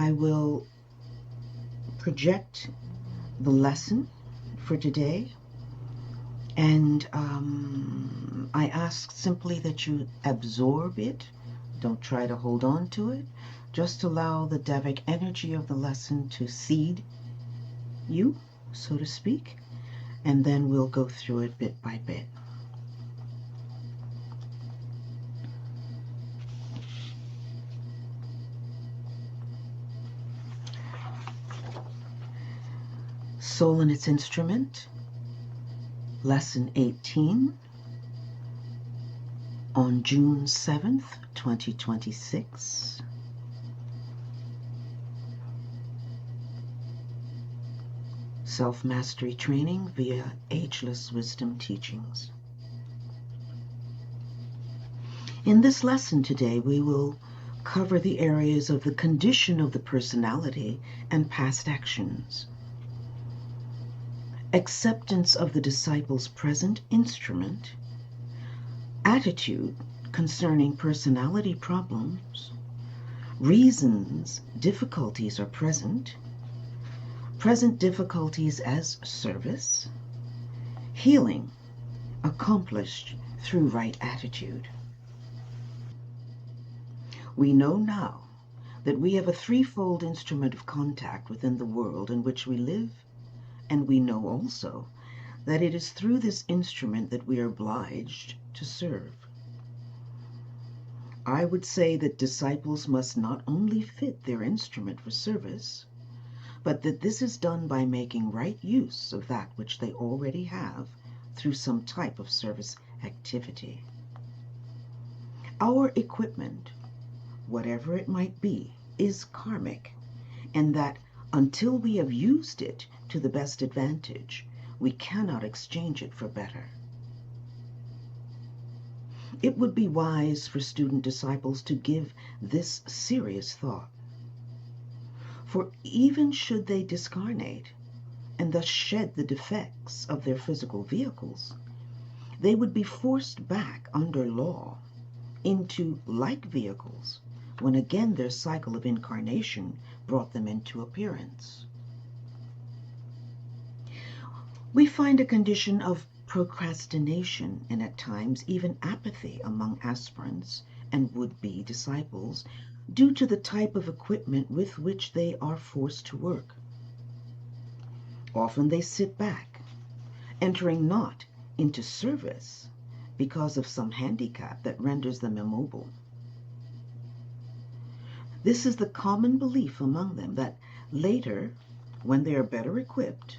I will project the lesson for today, and I ask simply that you absorb it. Don't try to hold on to it. Just allow the Devic energy of the lesson to seed you, so to speak, and then we'll go through it bit by bit. Soul and its Instrument, Lesson 18, on June 7th, 2026. Self-Mastery Training via Ageless Wisdom Teachings. In this lesson today, we will cover the areas of the condition of the personality and past actions, acceptance of the disciple's present instrument, attitude concerning personality problems, reasons difficulties are present difficulties as service, healing accomplished through right attitude. We know now that we have a threefold instrument of contact within the world in which we live, and we know also that it is through this instrument that we are obliged to serve. I would say that disciples must not only fit their instrument for service, but that this is done by making right use of that which they already have through some type of service activity. Our equipment, whatever it might be, is karmic, and that until we have used it to the best advantage, we cannot exchange it for better. It would be wise for student disciples to give this serious thought. For even should they discarnate and thus shed the defects of their physical vehicles, they would be forced back under law into like vehicles when again their cycle of incarnation brought them into appearance. We find a condition of procrastination and at times even apathy among aspirants and would-be disciples due to the type of equipment with which they are forced to work. Often they sit back, entering not into service because of some handicap that renders them immobile. This is the common belief among them that later, when they are better equipped,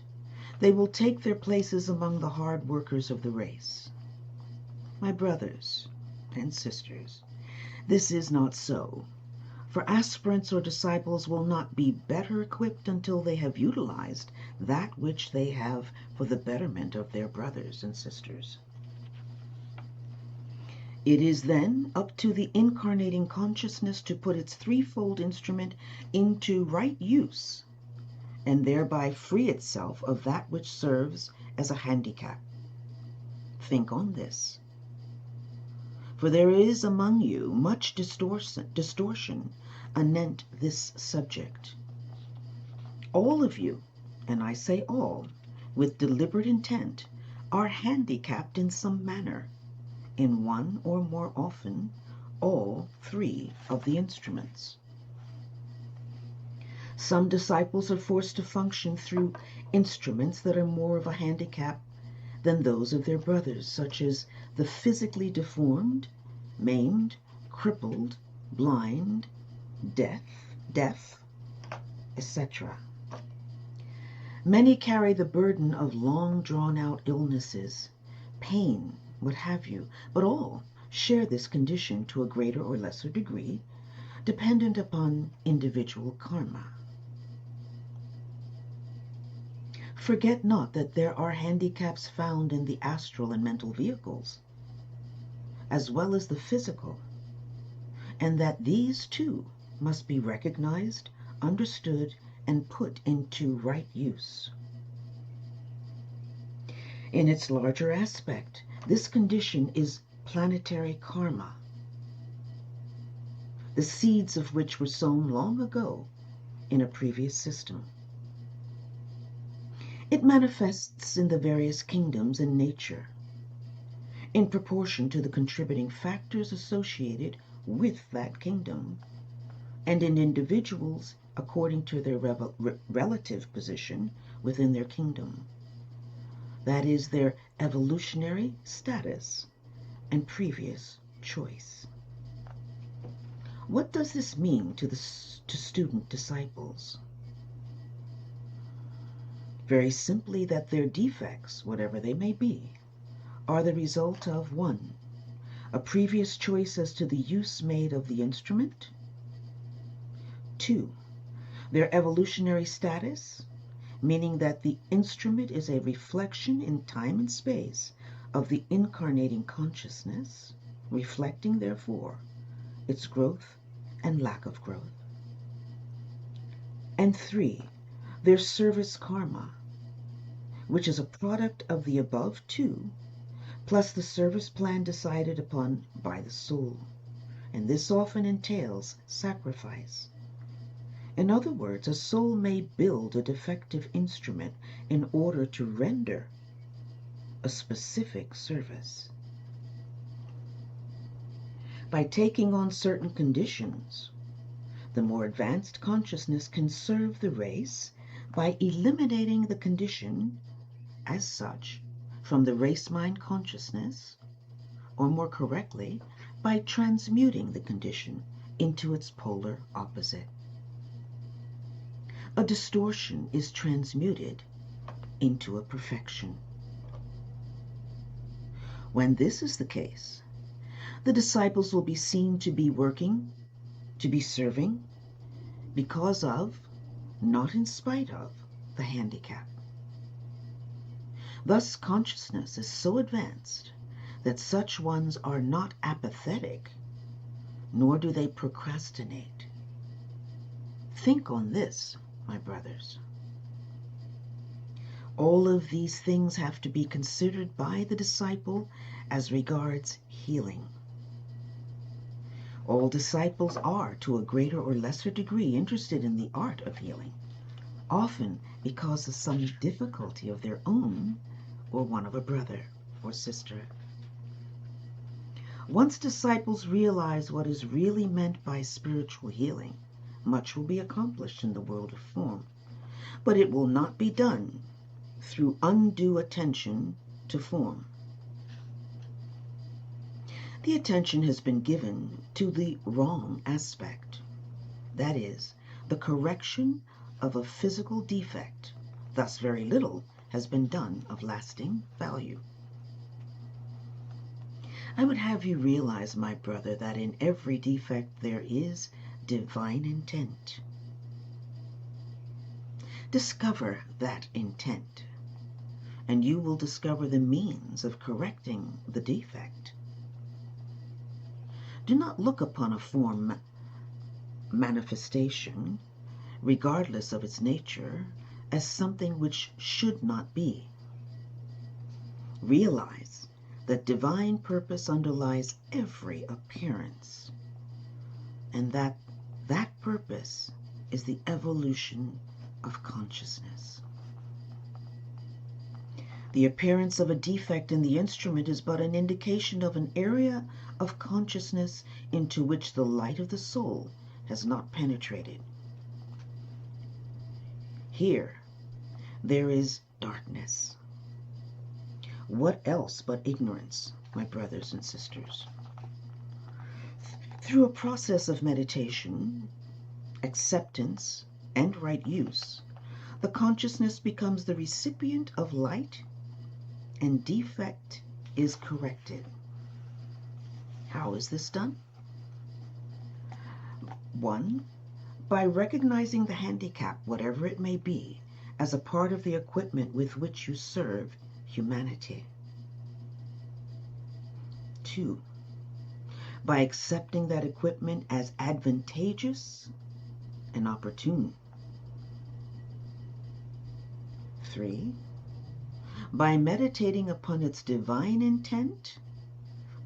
they will take their places among the hard workers of the race. My brothers and sisters, this is not so, for aspirants or disciples will not be better equipped until they have utilized that which they have for the betterment of their brothers and sisters. It is then up to the incarnating consciousness to put its threefold instrument into right use and thereby free itself of that which serves as a handicap. Think on this. For there is among you much distortion anent this subject. All of you, and I say all, with deliberate intent, are handicapped in some manner, in one or more often, all three of the instruments. Some disciples are forced to function through instruments that are more of a handicap than those of their brothers, such as the physically deformed, maimed, crippled, blind, deaf, etc. Many carry the burden of long drawn-out illnesses, pain, what have you, but all share this condition to a greater or lesser degree, dependent upon individual karma. Forget not that there are handicaps found in the astral and mental vehicles, as well as the physical, and that these too must be recognized, understood, and put into right use. In its larger aspect, this condition is planetary karma, the seeds of which were sown long ago in a previous system. It manifests in the various kingdoms in nature, in proportion to the contributing factors associated with that kingdom, and in individuals according to their relative position within their kingdom. That is, their evolutionary status and previous choice. What does this mean to student disciples? Very simply, that their defects, whatever they may be, are the result of 1. A previous choice as to the use made of the instrument. 2. Their evolutionary status, meaning that the instrument is a reflection in time and space of the incarnating consciousness, reflecting, therefore, its growth and lack of growth. And 3. Their service karma, which is a product of the above 2, plus the service plan decided upon by the soul, and this often entails sacrifice. In other words, a soul may build a defective instrument in order to render a specific service. By taking on certain conditions, the more advanced consciousness can serve the race by eliminating the condition as such from the race mind consciousness, or more correctly, by transmuting the condition into its polar opposite. A distortion is transmuted into a perfection. When this is the case, the disciples will be seen to be working, to be serving, because of, not in spite of, the handicap. Thus, consciousness is so advanced that such ones are not apathetic, nor do they procrastinate. Think on this, my brothers. All of these things have to be considered by the disciple as regards healing. All disciples are, to a greater or lesser degree, interested in the art of healing, often because of some difficulty of their own or one of a brother or sister. Once disciples realize what is really meant by spiritual healing, much will be accomplished in the world of form, but it will not be done through undue attention to form. The attention has been given to the wrong aspect, that is, the correction of a physical defect. Thus very little has been done of lasting value. I would have you realize, my brother, that in every defect there is divine intent. Discover that intent, and you will discover the means of correcting the defect. Do not look upon a form manifestation, regardless of its nature, as something which should not be. Realize that divine purpose underlies every appearance, and that purpose is the evolution of consciousness. The appearance of a defect in the instrument is but an indication of an area of consciousness into which the light of the soul has not penetrated. Here, there is darkness. What else but ignorance, my brothers and sisters? Through a process of meditation, acceptance, and right use, the consciousness becomes the recipient of light, and defect is corrected. How is this done? 1. By recognizing the handicap, whatever it may be, as a part of the equipment with which you serve humanity. 2. By accepting that equipment as advantageous and opportune. 3. By meditating upon its divine intent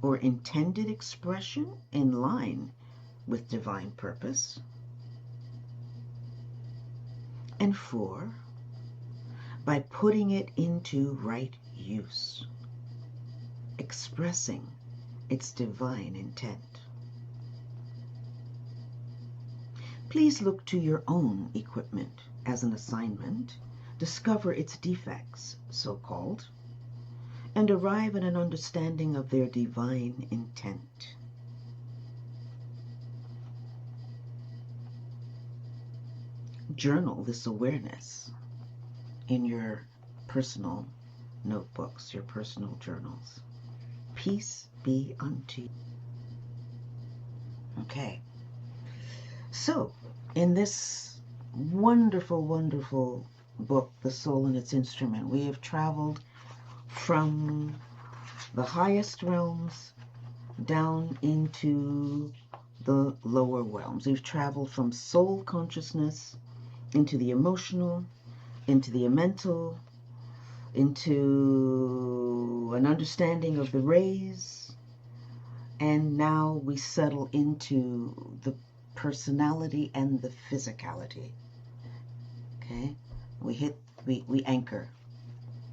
or intended expression in line with divine purpose. And 4, by putting it into right use, expressing its divine intent. Please look to your own equipment as an assignment, discover its defects, so-called, and arrive at an understanding of their divine intent. Journal this awareness in your personal notebooks, your personal journals. Peace be unto you. Okay. So, in this wonderful, wonderful book, The Soul and Its Instrument, we have traveled from the highest realms down into the lower realms. We've traveled from soul consciousness into the emotional, into the mental, into an understanding of the rays, and now we settle into the personality and the physicality. Okay? We anchor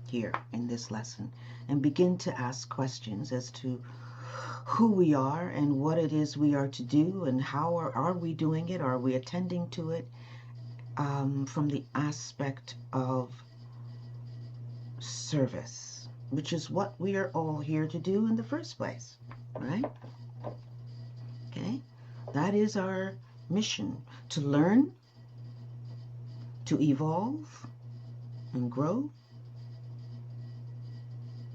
here in this lesson and begin to ask questions as to who we are and what it is we are to do and how are we doing it? Are we attending to it from the aspect of service, which is what we are all here to do in the first place, right? Okay? That is our mission, to learn, to evolve and grow,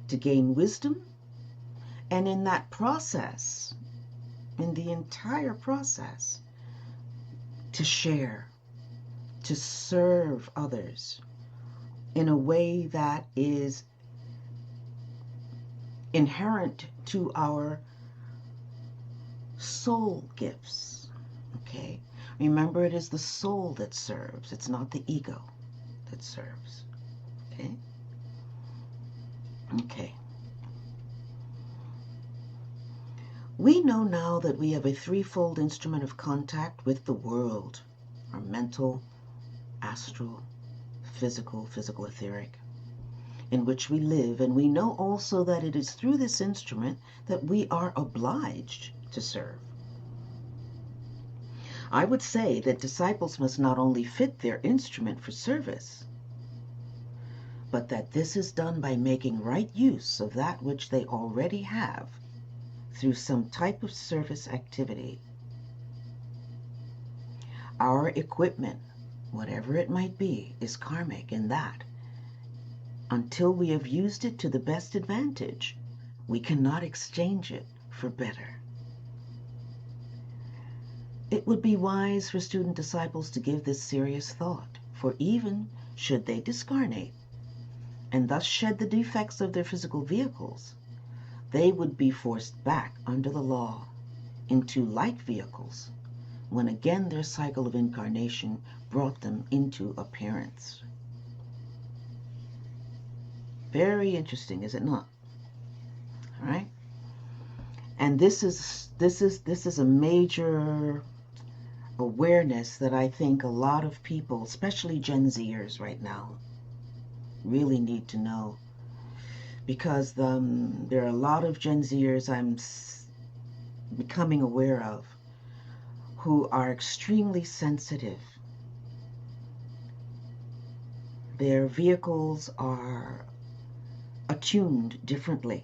to gain wisdom, and in that process, in the entire process, to share, to serve others in a way that is inherent to our soul gifts. Okay? Remember, it is the soul that serves. It's not the ego that serves. Okay? Okay. We know now that we have a threefold instrument of contact with the world: our mental, astral, physical, etheric, in which we live, and we know also that it is through this instrument that we are obliged to serve. I would say that disciples must not only fit their instrument for service, but that this is done by making right use of that which they already have through some type of service activity. Our equipment, whatever it might be, is karmic in that until we have used it to the best advantage, we cannot exchange it for better. It would be wise for student disciples to give this serious thought, for even should they discarnate and thus shed the defects of their physical vehicles, they would be forced back under the law into light vehicles when again their cycle of incarnation brought them into appearance. Very interesting, is it not? All right? And this is a major awareness that I think a lot of people, especially Gen Zers right now, really need to know, because there are a lot of Gen Zers I'm becoming aware of who are extremely sensitive. Their vehicles are attuned differently.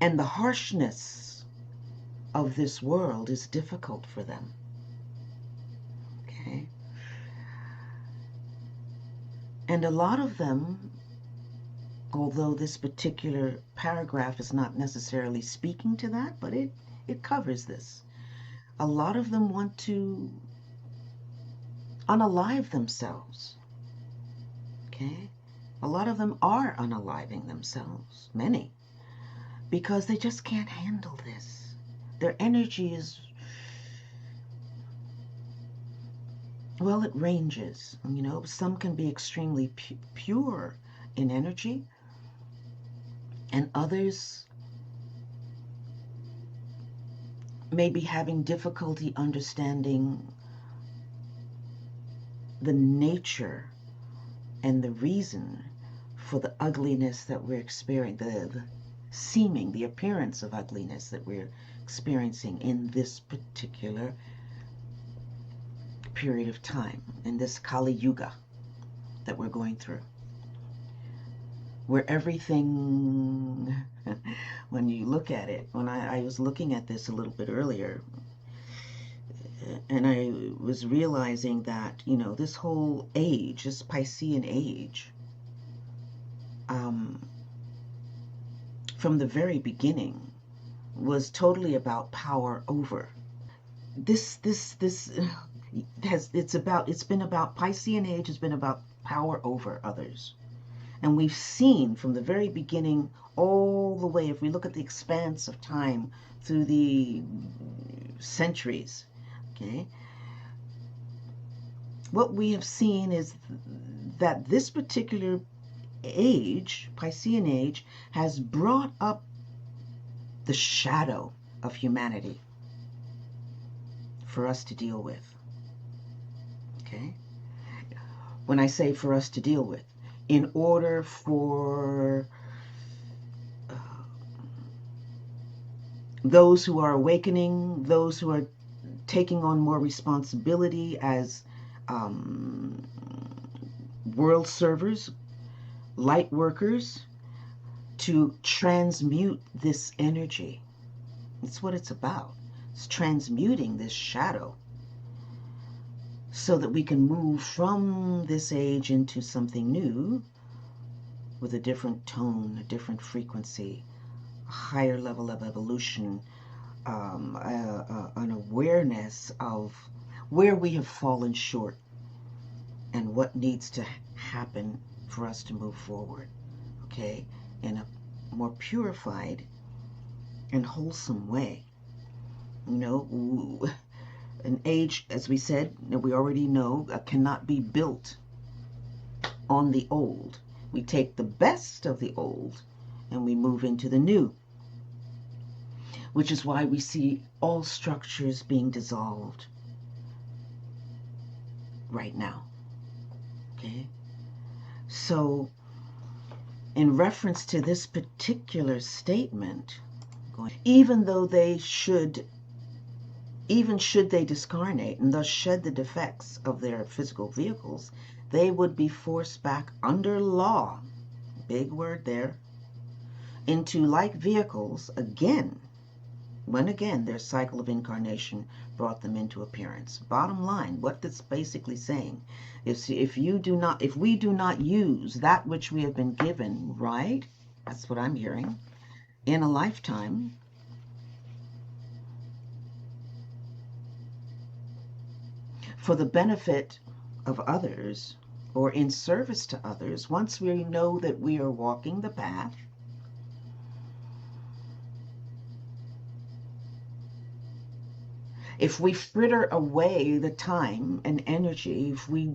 And the harshness of this world is difficult for them. Okay? And a lot of them, although this particular paragraph is not necessarily speaking to that, but it covers this. A lot of them want to unalive themselves. Okay? A lot of them are unaliving themselves, many, because they just can't handle this. Their energy is, well, it ranges. You know, some can be extremely pure in energy, and others may be having difficulty understanding the nature and the reason for the ugliness that we're experiencing, the appearance of ugliness that we're experiencing in this particular period of time, in this Kali Yuga that we're going through, where everything, when you look at it, when I was looking at this a little bit earlier, and I was realizing that, this whole age, this Piscean age, from the very beginning, was totally about power over. It's been about, Piscean age has been about power over others. And we've seen from the very beginning all the way, if we look at the expanse of time through the centuries, okay, what we have seen is that this particular age, Piscean age, has brought up the shadow of humanity for us to deal with. Okay? When I say for us to deal with, in order for those who are awakening, those who are taking on more responsibility as world servers, light workers, to transmute this energy. That's what it's about. It's transmuting this shadow so that we can move from this age into something new with a different tone, a different frequency, a higher level of evolution, an awareness of where we have fallen short and what needs to happen for us to move forward, okay, in a more purified and wholesome way. An age, as we said, we already know, cannot be built on the old. We take the best of the old and we move into the new, which is why we see all structures being dissolved right now. Okay? So, in reference to this particular statement, even should they discarnate and thus shed the defects of their physical vehicles, they would be forced back under law, big word there, into like vehicles again, when again their cycle of incarnation brought them into appearance. Bottom line, what that's basically saying is, if we do not use that which we have been given, right? That's what I'm hearing, in a lifetime, for the benefit of others or in service to others, once we know that we are walking the path, if we fritter away the time and energy, if we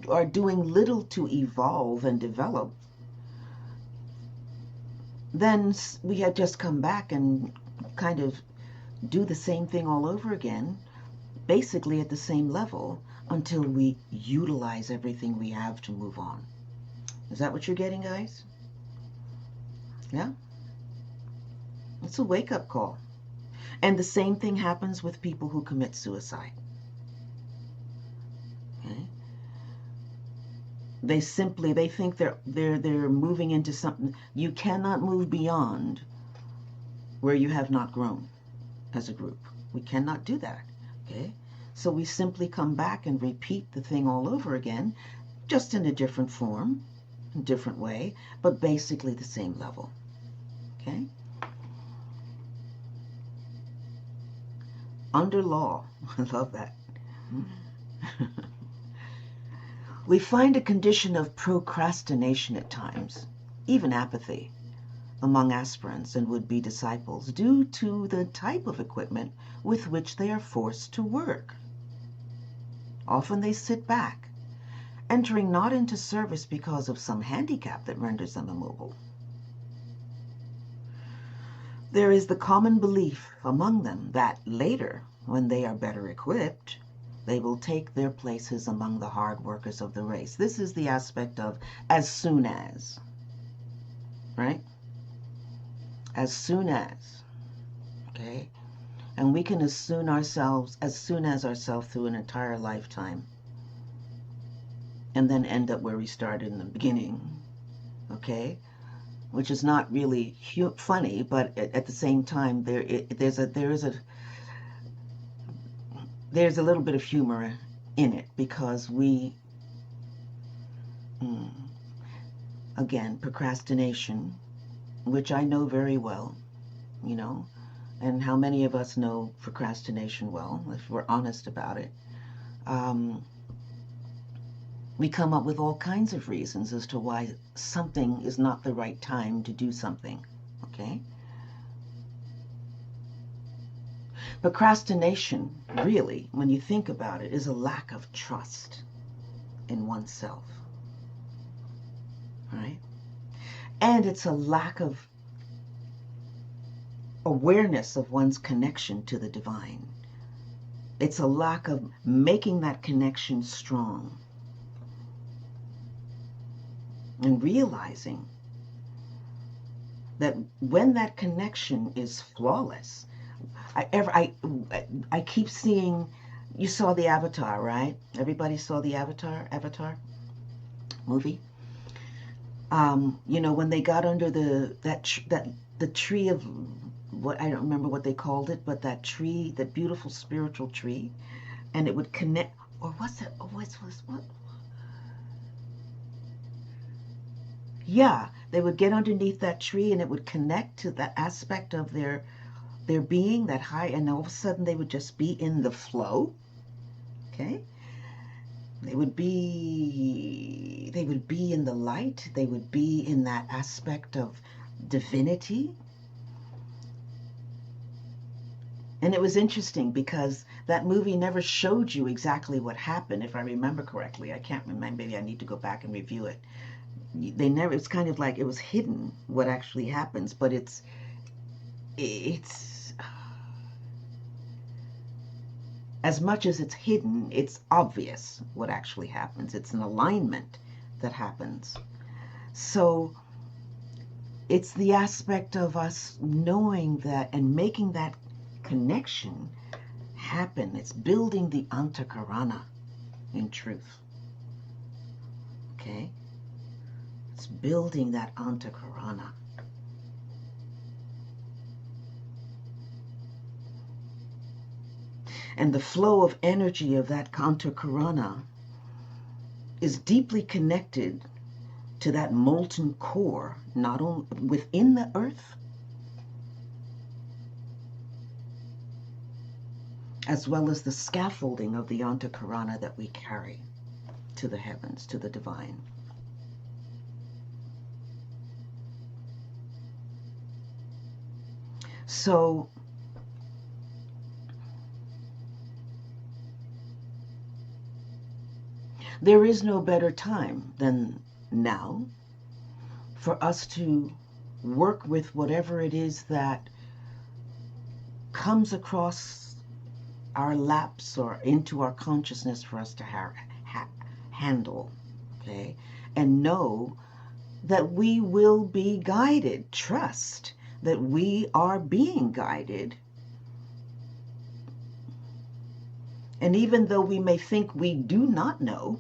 are doing little to evolve and develop, then we had just come back and kind of do the same thing all over again, basically at the same level, until we utilize everything we have to move on. Is that what you're getting, guys? Yeah? It's a wake-up call. And the same thing happens with people who commit suicide. Okay? They think they're moving into something. You cannot move beyond where you have not grown as a group. We cannot do that. Okay? So we simply come back and repeat the thing all over again, just in a different form, a different way, but basically the same level. Okay? Under law. I love that. We find a condition of procrastination at times, even apathy, among aspirants and would-be disciples due to the type of equipment with which they are forced to work. Often they sit back, entering not into service because of some handicap that renders them immobile. There is the common belief among them that later, when they are better equipped, they will take their places among the hard workers of the race. This is the aspect of as soon as, right? As soon as, okay? And we can as soon as ourselves through an entire lifetime and then end up where we started in the beginning, okay? Which is not really funny, but at the same time, there's a little bit of humor in it, because we, again, procrastination, which I know very well, you know, and how many of us know procrastination well, if we're honest about it. We come up with all kinds of reasons as to why something is not the right time to do something, okay? Procrastination, really, when you think about it, is a lack of trust in oneself, right? And it's a lack of awareness of one's connection to the divine. It's a lack of making that connection strong and realizing that when that connection is flawless, I keep seeing, you saw the Avatar, right? Everybody saw the Avatar movie. You know, when they got under the tree of what, I don't remember what they called it, but that tree, that beautiful spiritual tree, and it would connect, or what's it? What? Yeah, they would get underneath that tree and it would connect to that aspect of their being, that high, and all of a sudden they would just be in the flow. Okay? They would be in the light. They would be in that aspect of divinity. And it was interesting because that movie never showed you exactly what happened, if I remember correctly. I can't remember. Maybe I need to go back and review it. It's kind of like it was hidden what actually happens, but it's as much as it's hidden, it's obvious what actually happens. It's an alignment that happens. So it's the aspect of us knowing that and making that connection happen. It's building the antakarana in truth. Okay? It's building that antakarana. And the flow of energy of that antakarana is deeply connected to that molten core, not only within the earth, as well as the scaffolding of the antakarana that we carry to the heavens, to the divine. So there is no better time than now for us to work with whatever it is that comes across our laps or into our consciousness for us to handle, okay? And know that we will be guided. Trust that we are being guided. And even though we may think we do not know,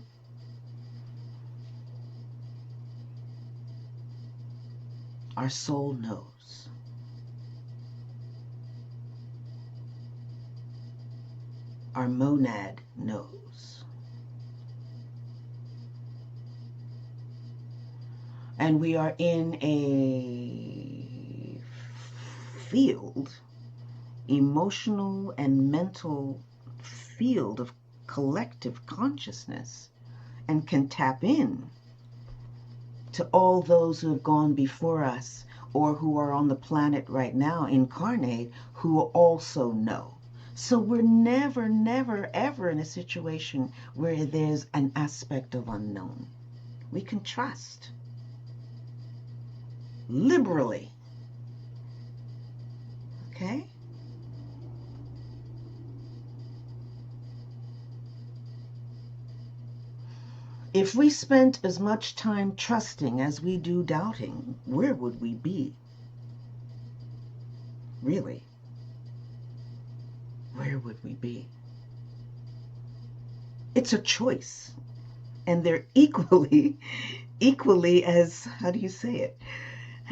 our soul knows. Our monad knows. And we are in a field, emotional and mental field of collective consciousness, and can tap in to all those who have gone before us or who are on the planet right now incarnate, who also know. So we're never, never, ever in a situation where there's an aspect of unknown. We can trust liberally Okay? If we spent as much time trusting as we do doubting, where would we be? Really? Where would we be? It's a choice. And they're equally as, how do you say it?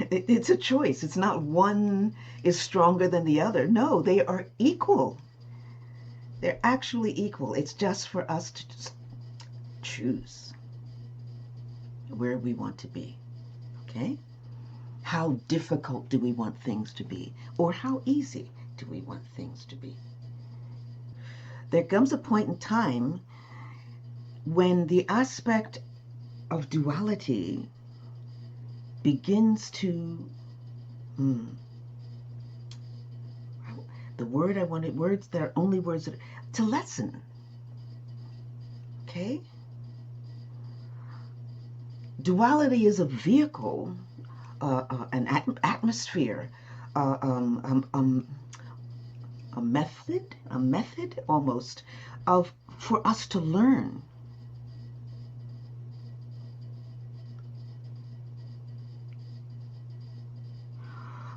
It's a choice. It's not one is stronger than the other. No, they are equal. They're actually equal. It's just for us to just choose where we want to be. Okay? How difficult do we want things to be? Or how easy do we want things to be? There comes a point in time when the aspect of duality begins to, the word I wanted, words that are only words that, to lessen. Okay? Duality is a vehicle, an atmosphere, a method almost of for us to learn.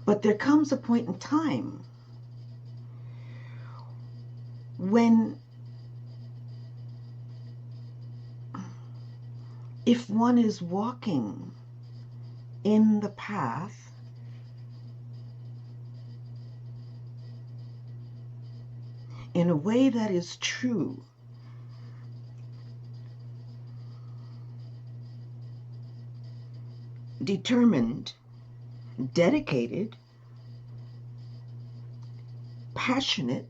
But there comes a point in time when, if one is walking in the path, in a way that is true, determined, dedicated, passionate,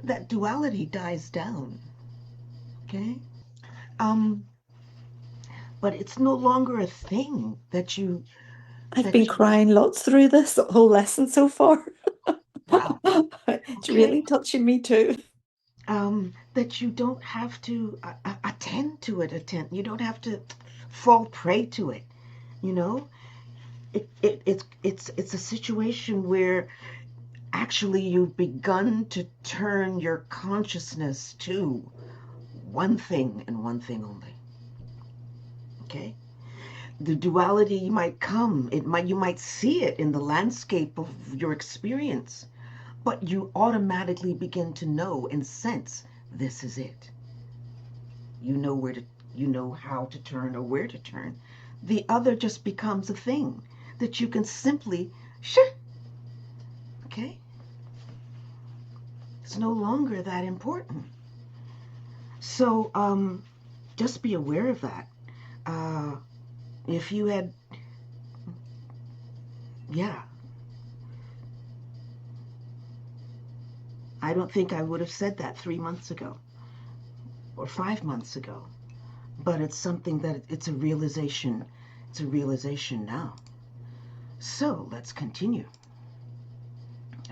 that duality dies down. Okay? But it's no longer a thing that you. I've been crying lots through this whole lesson so far. Wow. It's really touching me too. That you don't have to attend to it. You don't have to fall prey to it. You know, it's a situation where actually you've begun to turn your consciousness to one thing and one thing only. Okay? The duality might come, you might see it in the landscape of your experience, but you automatically begin to know and sense this is it. You know how to turn or where to turn. The other just becomes a thing that you can simply okay? It's no longer that important. So just be aware of that. If you had, I don't think I would have said that 3 months ago or 5 months ago, but it's something that it's a realization. It's a realization now. So let's continue.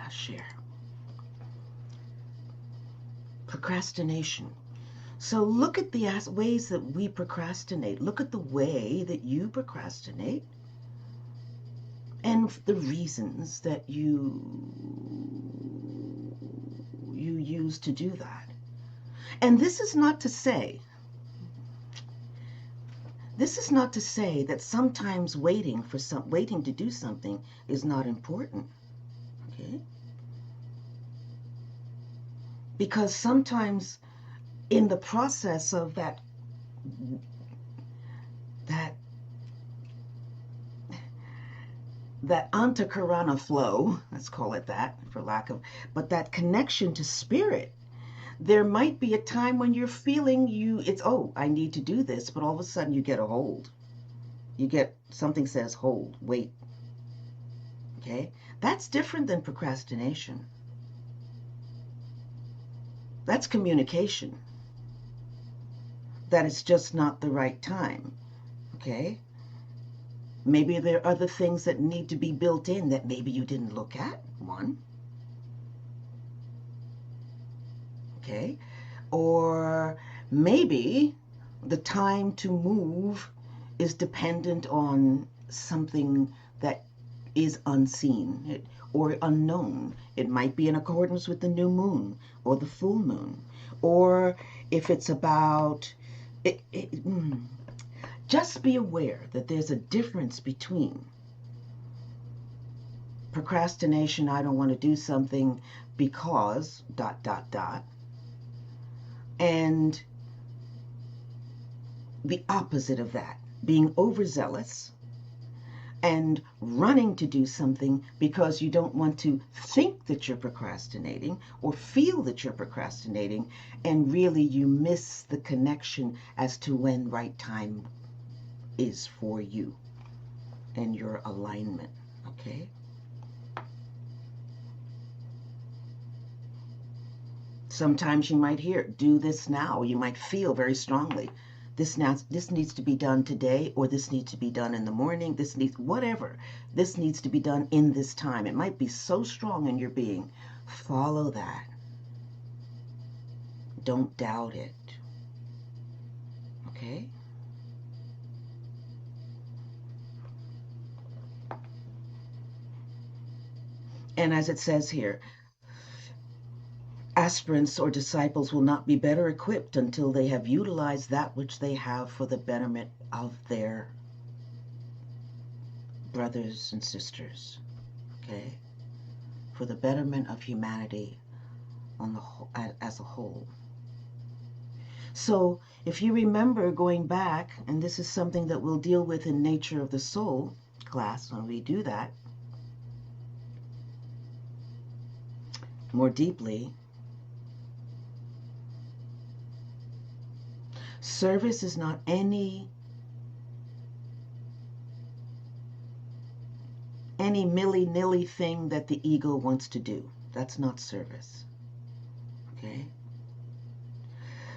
I'll share. Procrastination. So look at the ways that we procrastinate. Look at the way that you procrastinate and the reasons that you use to do that. And this is not to say that sometimes waiting to do something is not important. Okay? Because sometimes in the process of that antakarana flow, let's call it that but that connection to spirit, there might be a time when you're feeling I need to do this, but all of a sudden you get a hold. You get something says hold, wait. Okay? That's different than procrastination. That's communication. That it's just not the right time. Okay? Maybe there are other things that need to be built in that maybe you didn't look at. One. Okay? Or maybe the time to move is dependent on something that is unseen or unknown. It might be in accordance with the new moon or the full moon, or if it's about just be aware that there's a difference between procrastination, I don't want to do something because ... and the opposite of that, being overzealous and running to do something because you don't want to think that you're procrastinating or feel that you're procrastinating, and really you miss the connection as to when right time is for you and your alignment, okay? Sometimes you might hear, do this now. You might feel very strongly, this needs to be done today, or this needs to be done in the morning, this needs to be done in this time. It might be so strong in your being. Follow that. Don't doubt it. Okay? And as it says here, aspirants or disciples will not be better equipped until they have utilized that which they have for the betterment of their brothers and sisters, okay? For the betterment of humanity on the whole, as a whole. So if you remember going back, and this is something that we'll deal with in Nature of the Soul class when we do that more deeply, service is not any milly-nilly thing that the ego wants to do. That's not service. Okay?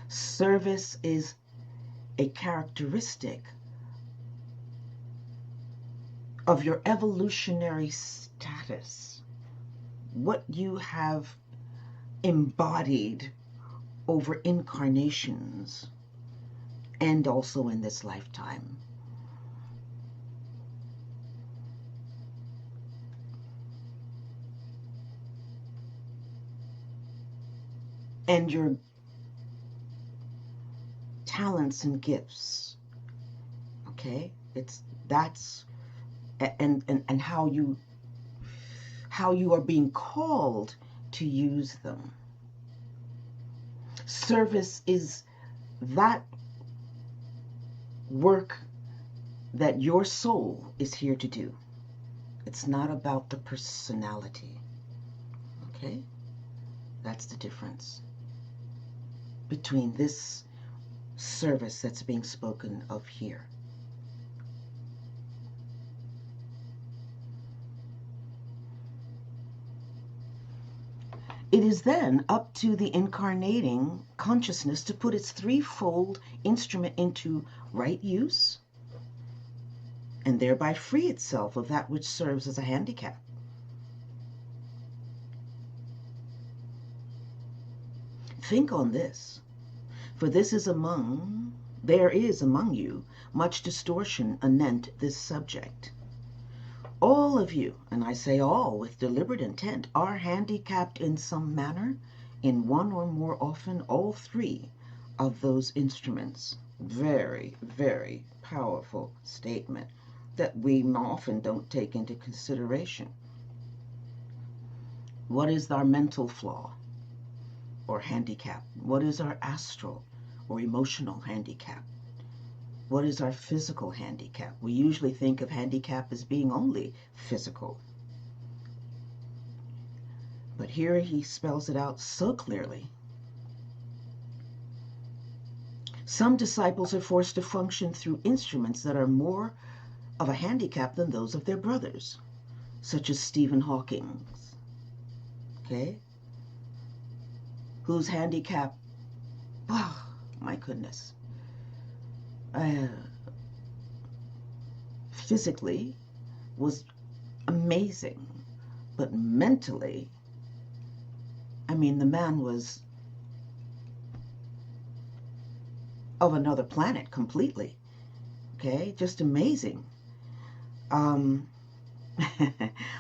Service is a characteristic of your evolutionary status, what you have embodied over incarnations and also in this lifetime. And your talents and gifts, okay? That's and how you are being called to use them. Service is that work that your soul is here to do. It's not about the personality. Okay? That's the difference between this service that's being spoken of here. It is then up to the incarnating consciousness to put its threefold instrument into right use and thereby free itself of that which serves as a handicap. Think on this, for there is among you much distortion anent this subject. All of you, and I say all with deliberate intent, are handicapped in some manner, in one or more often all three of those instruments. Very, very powerful statement that we often don't take into consideration. What is our mental flaw or handicap? What is our astral or emotional handicap? What is our physical handicap? We usually think of handicap as being only physical. But here he spells it out so clearly. Some disciples are forced to function through instruments that are more of a handicap than those of their brothers, such as Stephen Hawking's, okay? Whose handicap, oh my goodness, physically was amazing, but mentally, I mean, the man was of another planet completely, okay? Just amazing.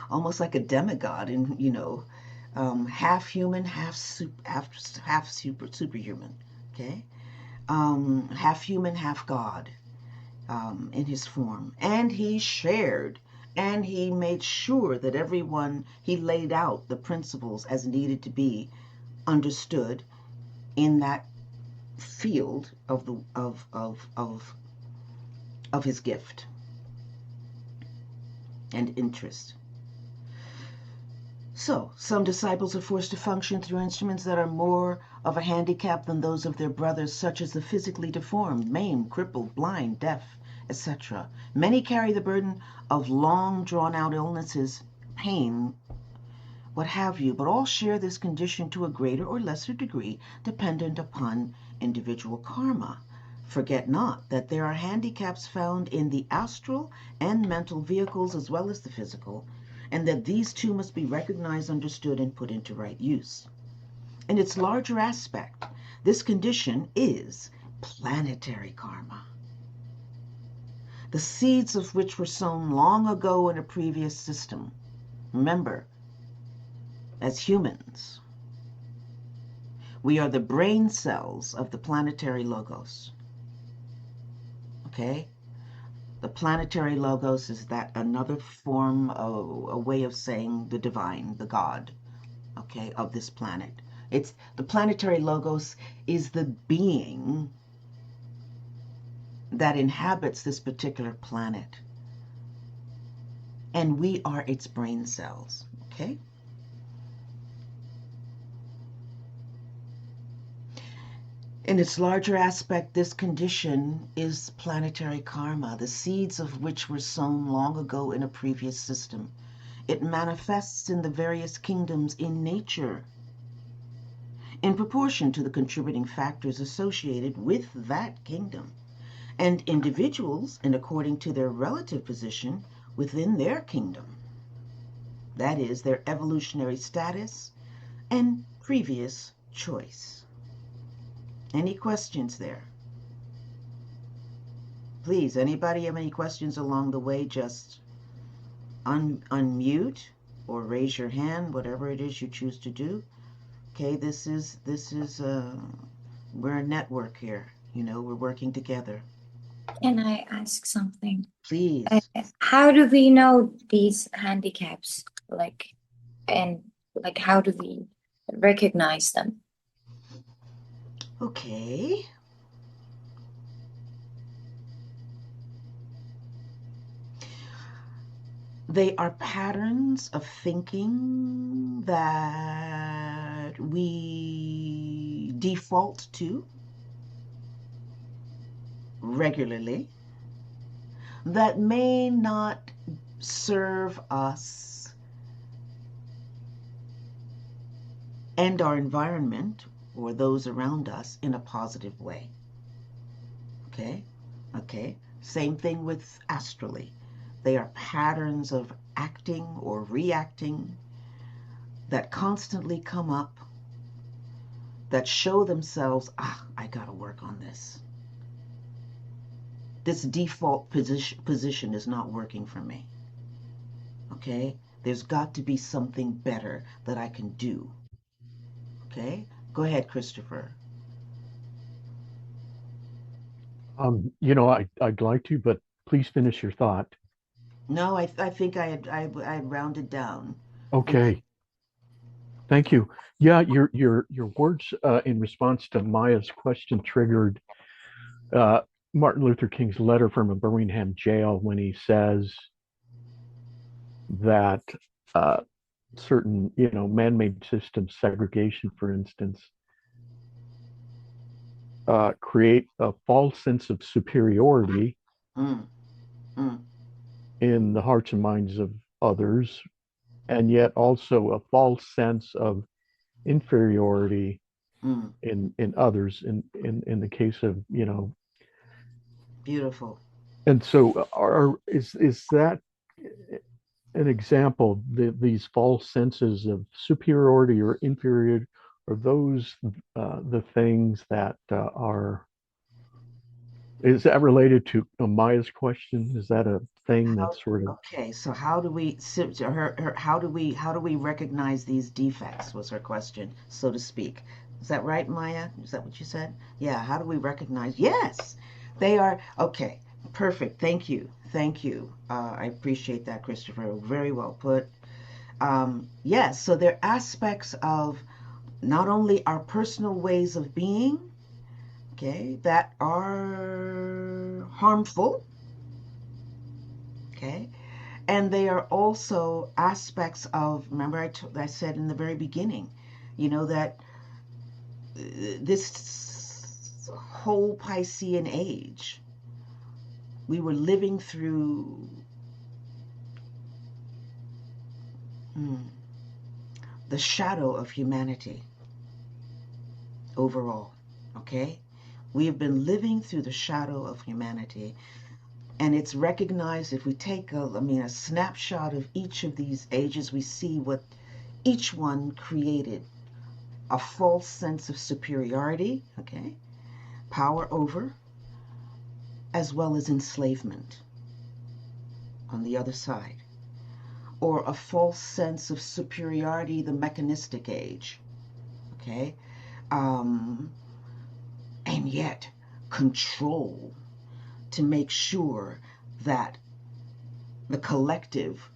almost like a demigod, and half human, half superhuman. Okay, half human, half God, in his form, and he shared. And he made sure that everyone, he laid out the principles as needed to be understood in that field of his gift and interest. So, some disciples are forced to function through instruments that are more of a handicap than those of their brothers, such as the physically deformed, maimed, crippled, blind, deaf, etc. Many carry the burden of long drawn out illnesses, pain, what have you, but all share this condition to a greater or lesser degree, dependent upon individual karma. Forget not that there are handicaps found in the astral and mental vehicles as well as the physical, and that these too must be recognized, understood, and put into right use. In its larger aspect, this condition is planetary karma, the seeds of which were sown long ago in a previous system. Remember, as humans, we are the brain cells of the planetary logos. Okay? The planetary logos is that another form of a way of saying the divine, the God, okay, of this planet. It's the planetary logos is the being that inhabits this particular planet. And we are its brain cells, okay? In its larger aspect, this condition is planetary karma, the seeds of which were sown long ago in a previous system. It manifests in the various kingdoms in nature, in proportion to the contributing factors associated with that kingdom, and individuals in according to their relative position within their kingdom. That is, their evolutionary status and previous choice. Any questions there? Please, anybody have any questions along the way, just unmute or raise your hand, whatever it is you choose to do. Okay, this is we're a network here. We're working together. Can I ask something? Please. How do we know these handicaps? And how do we recognize them? Okay. They are patterns of thinking that we default to regularly that may not serve us and our environment or those around us in a positive way. Okay? Okay? Same thing with astrally. They are patterns of acting or reacting that constantly come up, that show themselves, I gotta work on this. This default position is not working for me. Okay? There's got to be something better that I can do. Okay? Go ahead, Christopher. I'd like to, but please finish your thought. No, I think I rounded down. Okay. Thank you. Yeah, your words in response to Maya's question triggered Martin Luther King's letter from a Birmingham jail when he says that certain, man-made systems, segregation, for instance, create a false sense of superiority in the hearts and minds of others, and yet also a false sense of inferiority in others in the case of Beautiful. And so is that an example, these false senses of superiority or inferiority, are those the things that is that related to Maya's question? Is that a thing that's sort of Okay, so how do we how do we recognize these defects was her question, so to speak. Is that right, Maya? Is that what you said? Yeah, how do we recognize? Yes, they are okay. Perfect. Thank you. Thank you. I appreciate that, Christopher. Very well put. Yes, so they're aspects of not only our personal ways of being, okay, that are harmful, okay, and they are also aspects of, remember I said in the very beginning, that this whole Piscean age, we were living through the shadow of humanity overall, okay? We have been living through the shadow of humanity, and it's recognized if we take a snapshot of each of these ages, we see what each one created: a false sense of superiority, okay, power over, as well as enslavement on the other side, or a false sense of superiority, the mechanistic age, okay, and yet control to make sure that the collective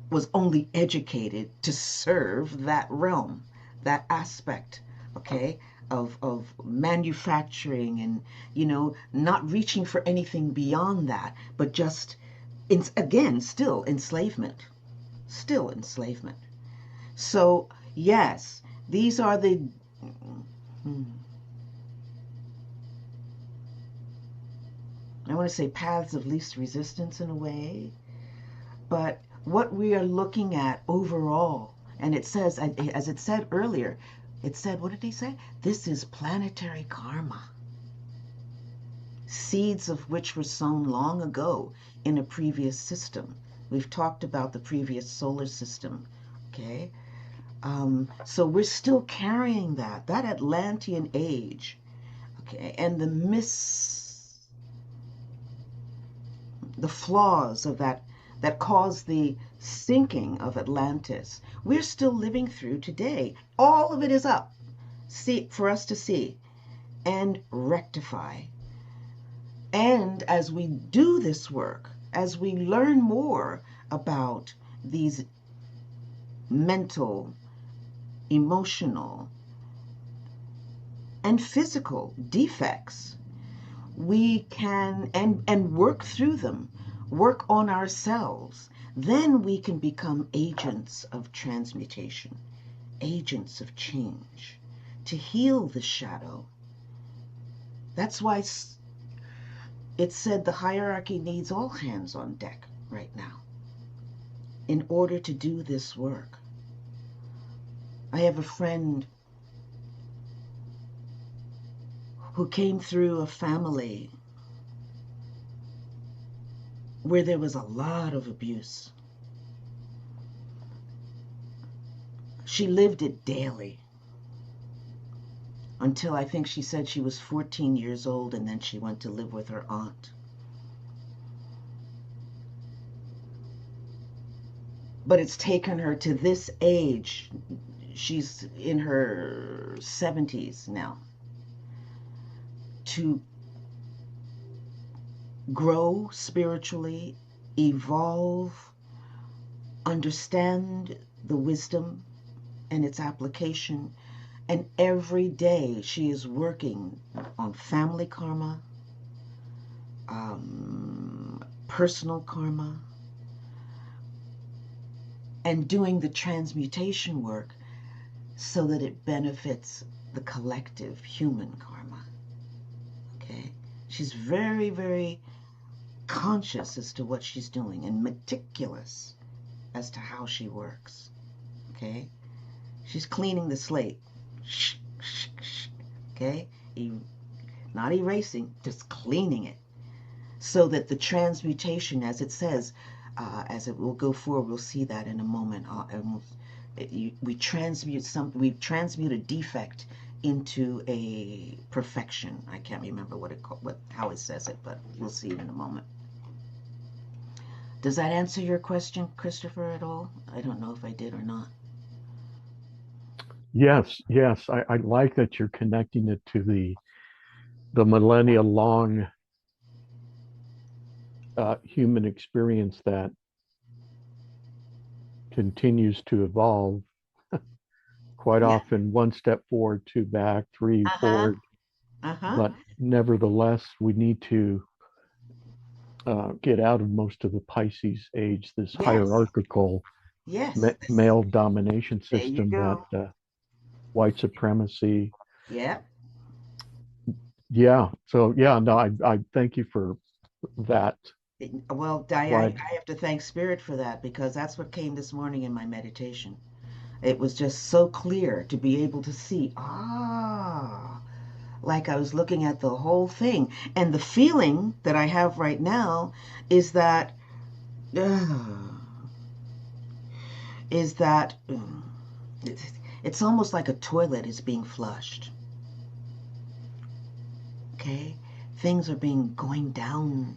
was only educated to serve that realm, that aspect, okay, of manufacturing, and not reaching for anything beyond that, but just again still enslavement. So yes, these are the I want to say paths of least resistance in a way, but what we are looking at overall, and it says, as it said earlier, it said, what did he say? This is planetary karma, seeds of which were sown long ago in a previous system. We've talked about the previous solar system, okay? So we're still carrying that Atlantean age, okay, and the flaws of that caused the sinking of Atlantis. We're still living through today. All of it is up, for us to see and rectify. And as we do this work, as we learn more about these mental, emotional, and physical defects, we can and work through them, work on ourselves, then we can become agents of transmutation, agents of change, to heal the shadow. That's why it said the hierarchy needs all hands on deck right now in order to do this work. I have a friend who came through a family where there was a lot of abuse. She lived it daily until I think she said she was 14 years old, and then she went to live with her aunt. But it's taken her to this age, she's in her 70s now, to grow spiritually, evolve, understand the wisdom and its application. And every day she is working on family karma, personal karma, and doing the transmutation work so that it benefits the collective human karma. Okay? She's very, very conscious as to what she's doing and meticulous as to how she works. Okay? She's cleaning the slate. Okay? Not erasing, just cleaning it, so that the transmutation, as it says, as it will go forward, we'll see that in a moment. We transmute a defect into a perfection. I can't remember how it says it, but we'll see it in a moment. Does that answer your question, Christopher, at all? I don't know if I did or not. Yes, yes. I like that you're connecting it to the millennia long human experience that continues to evolve. Quite Yeah. often, one step forward, two back, three Uh-huh. forward. Uh-huh. But nevertheless, we need to get out of most of the Pisces age, this Yes. hierarchical Yes. male domination There you system that go. white supremacy. Yep. Yeah. So yeah, no, I thank you for that. Well, Slide. I have to thank Spirit for that, because that's what came this morning in my meditation. It was just so clear to be able to see, like I was looking at the whole thing. And the feeling that I have right now is that, uh, is that it's almost like a toilet is being flushed. Okay? Things are being going down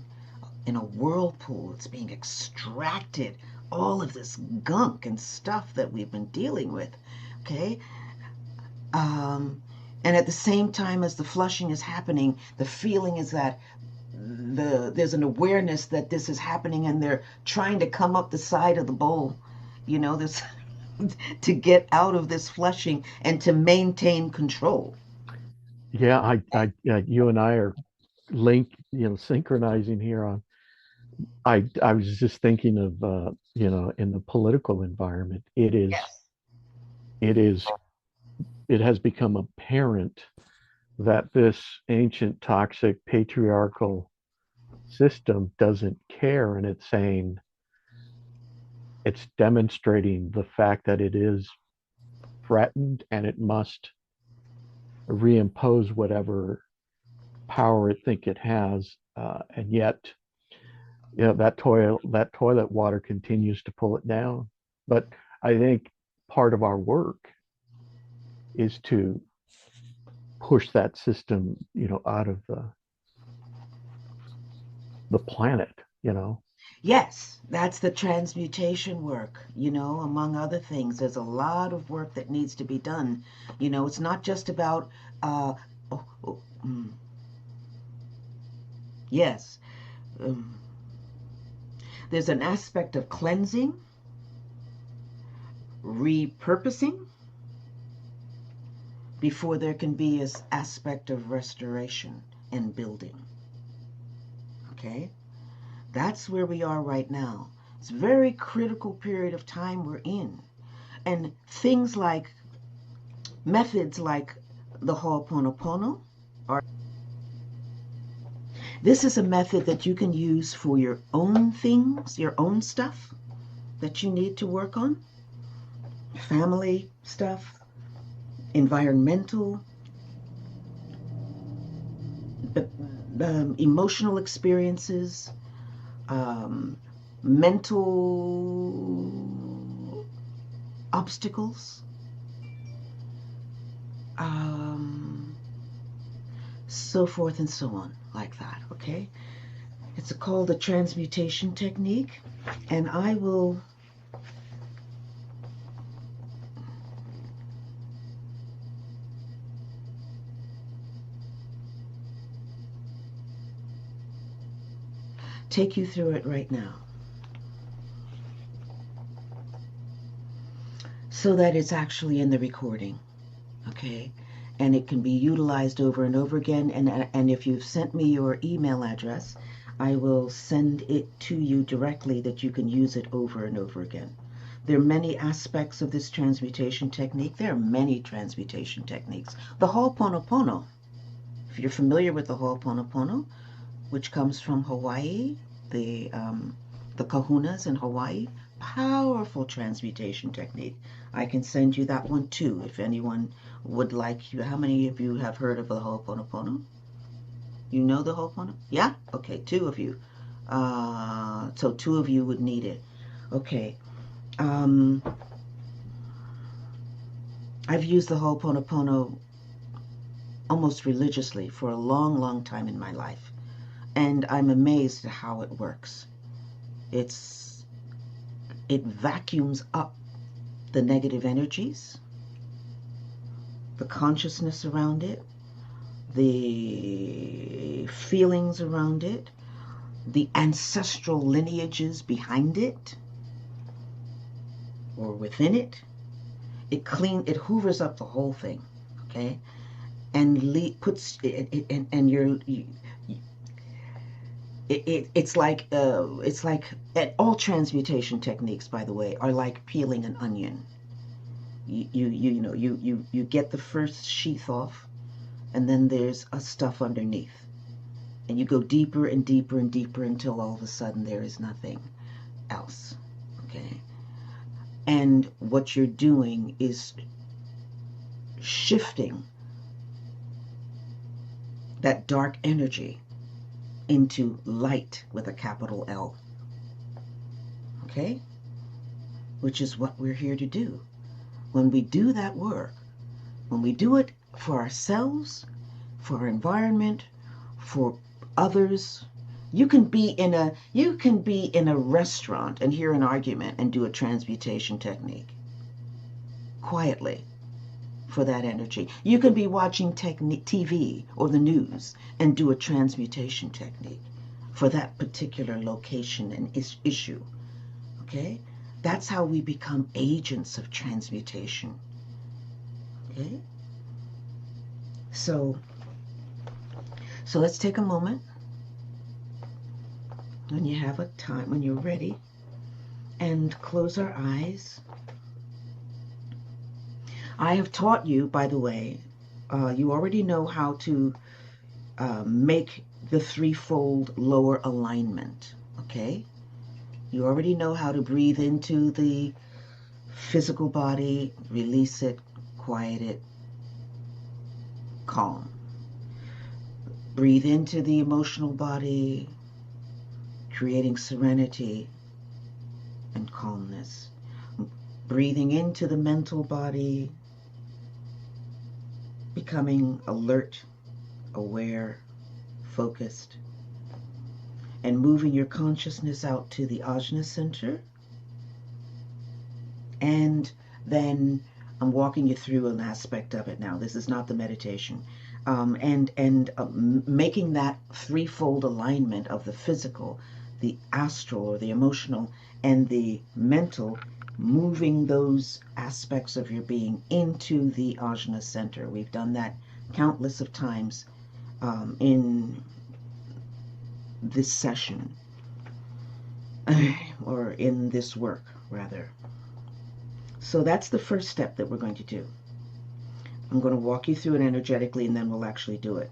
in a whirlpool. It's being extracted. All of this gunk and stuff that we've been dealing with. Okay? And at the same time as the flushing is happening, the feeling is that there's an awareness that this is happening, and they're trying to come up the side of the bowl, this to get out of this flushing and to maintain control. Yeah, you and I are synchronizing here on. I was just thinking of, in the political environment, Yes. it is, it has become apparent that this ancient, toxic, patriarchal system doesn't care, and it's saying, it's demonstrating the fact that it is threatened and it must reimpose whatever power it think it has, and yet, that toilet water continues to pull it down. But I think part of our work is to push that system, out of the planet. Yes, that's the transmutation work, among other things. There's a lot of work that needs to be done. It's not just about, uh, oh, oh, yes, um, there's an aspect of cleansing, repurposing, before there can be an aspect of restoration and building. Okay? That's where we are right now. It's a very critical period of time we're in. And things like methods like the Ho'oponopono are. This is a method that you can use for your own things, your own stuff that you need to work on, family stuff, environmental, emotional experiences, mental obstacles, so forth and so on, like that. Okay, it's called a transmutation technique, and I will take you through it right now, so that it's actually in the recording. Okay, and it can be utilized over and over again. And if you've sent me your email address, I will send it to you directly, that you can use it over and over again. There are many aspects of this transmutation technique. There are many transmutation techniques. The Ho'oponopono, if you're familiar with the Ho'oponopono, which comes from Hawaii, the kahunas in Hawaii, powerful transmutation technique. I can send you that one too, if anyone would like. How many of you have heard of the Ho'oponopono? You know the Ho'oponopono? Yeah? Okay, two of you. So two of you would need it. Okay. I've used the Ho'oponopono almost religiously for a long, long time in my life. And I'm amazed at how it works. It vacuums up the negative energies, the consciousness around it, the feelings around it, the ancestral lineages behind it or within it. It hoovers up the whole thing, okay, and puts it, and it's like all transmutation techniques, by the way, are like peeling an onion. You get the first sheath off, and then there's a stuff underneath, and you go deeper and deeper and deeper until all of a sudden there is nothing else, okay? And what you're doing is shifting that dark energy into light with a capital L, okay? Which is what we're here to do. When we do that work, when we do it for ourselves, for our environment, for others, you can be in a restaurant and hear an argument and do a transmutation technique quietly for that energy. You can be watching TV or the news and do a transmutation technique for that particular location and issue. Okay? That's how we become agents of transmutation. Okay? So let's take a moment when you have a time, when you're ready, and close our eyes. I have taught you, by the way, you already know how to make the threefold lower alignment, okay? You already know how to breathe into the physical body, release it, quiet it, calm. Breathe into the emotional body, creating serenity and calmness. Breathing into the mental body, becoming alert, aware, focused, and moving your consciousness out to the ajna center. And then I'm walking you through an aspect of it now. This is not the meditation. Making that threefold alignment of the physical, the astral or the emotional, and the mental, moving those aspects of your being into the ajna center. We've done that countless of times in this session, or in this work, rather. So that's the first step that we're going to do. I'm going to walk you through it energetically, and then we'll actually do it.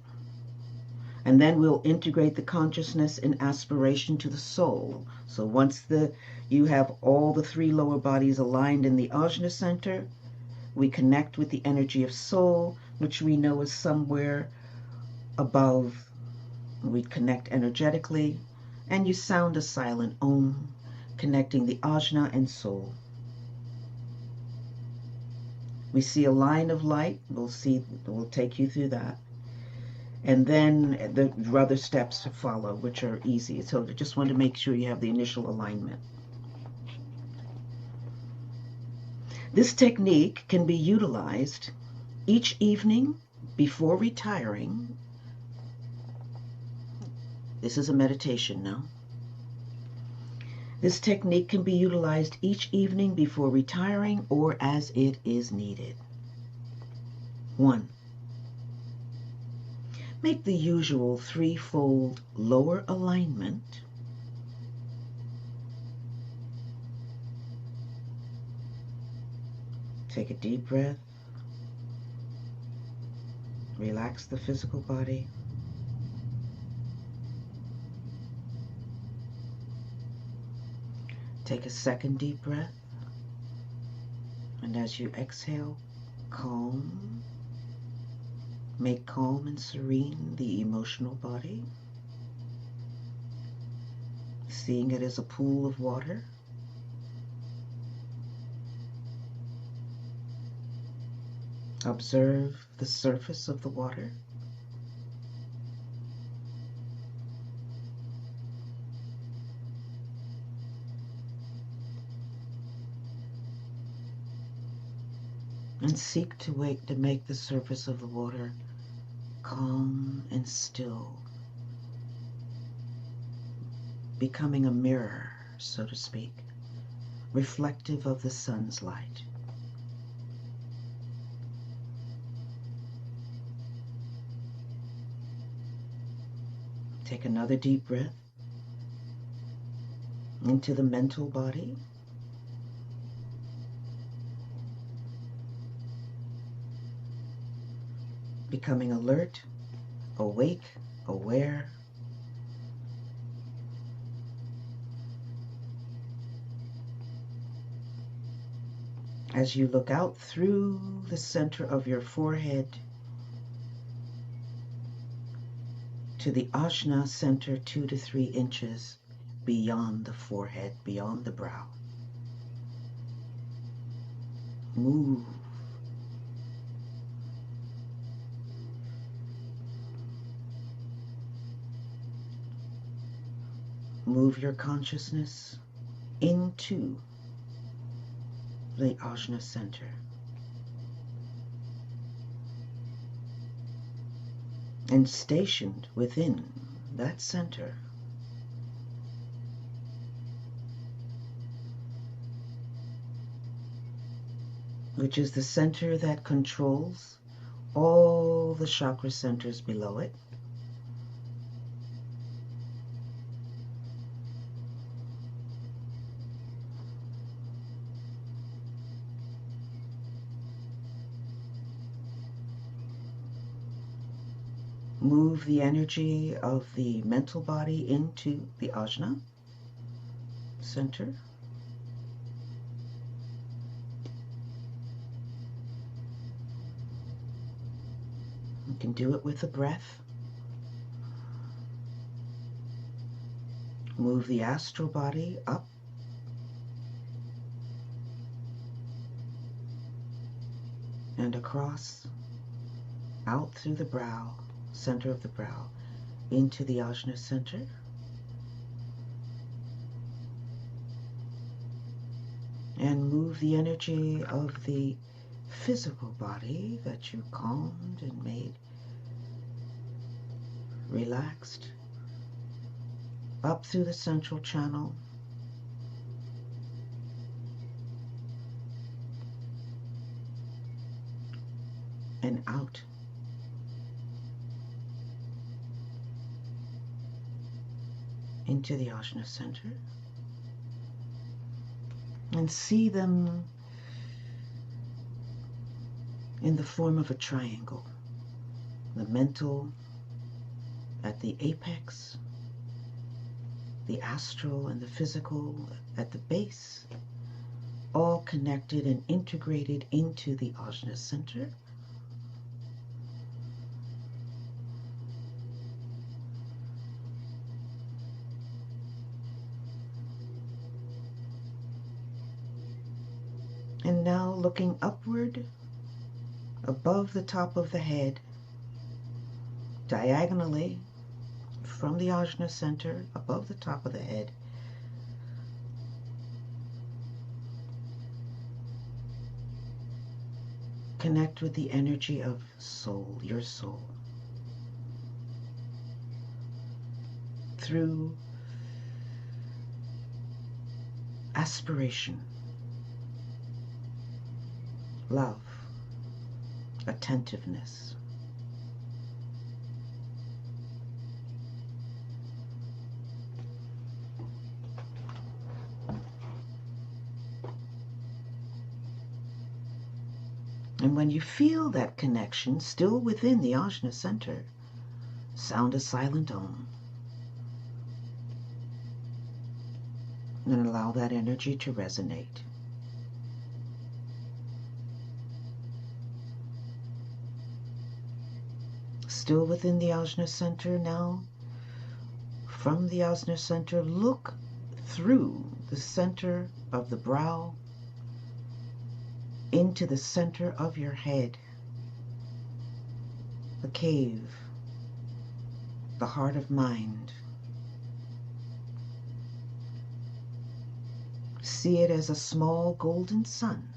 And then we'll integrate the consciousness and aspiration to the soul. So once you have all the three lower bodies aligned in the ajna center, we connect with the energy of soul, which we know is somewhere above. We connect energetically, and you sound a silent Om, connecting the ajna and soul. We see a line of light. We'll take you through that. And then the other steps to follow, which are easy. So I just want to make sure you have the initial alignment. This technique can be utilized each evening before retiring. This is a meditation now. This technique can be utilized each evening before retiring or as it is needed. 1. Make the usual threefold lower alignment. Take a deep breath. Relax the physical body. Take a second deep breath, and as you exhale, calm. Make calm and serene the emotional body, seeing it as a pool of water. Observe the surface of the water. And seek to make the surface of the water calm and still, becoming a mirror, so to speak, reflective of the sun's light. Take another deep breath into the mental body. Becoming alert, awake, aware. As you look out through the center of your forehead to the Ajna center 2 to 3 inches beyond the forehead, beyond the brow. Move. Move your consciousness into the Ajna center. And stationed within that center, which is the center that controls all the chakra centers below it, move the energy of the mental body into the Ajna center. You can do it with the breath. Move the astral body up and across, out through the brow, center of the brow, into the Ajna center. And move the energy of the physical body that you calmed and made relaxed up through the central channel and out into the Ajna center, and see them in the form of a triangle. The mental at the apex, the astral and the physical at the base, all connected and integrated into the Ajna center. And now looking upward, above the top of the head, diagonally from the Ajna center, above the top of the head, connect with the energy of soul, your soul, through aspiration, love, attentiveness. And when you feel that connection still within the Ajna center, sound a silent Om. And allow that energy to resonate. Still within the Ajna center now, from the Ajna center, look through the center of the brow into the center of your head, the cave, the heart of mind. See it as a small golden sun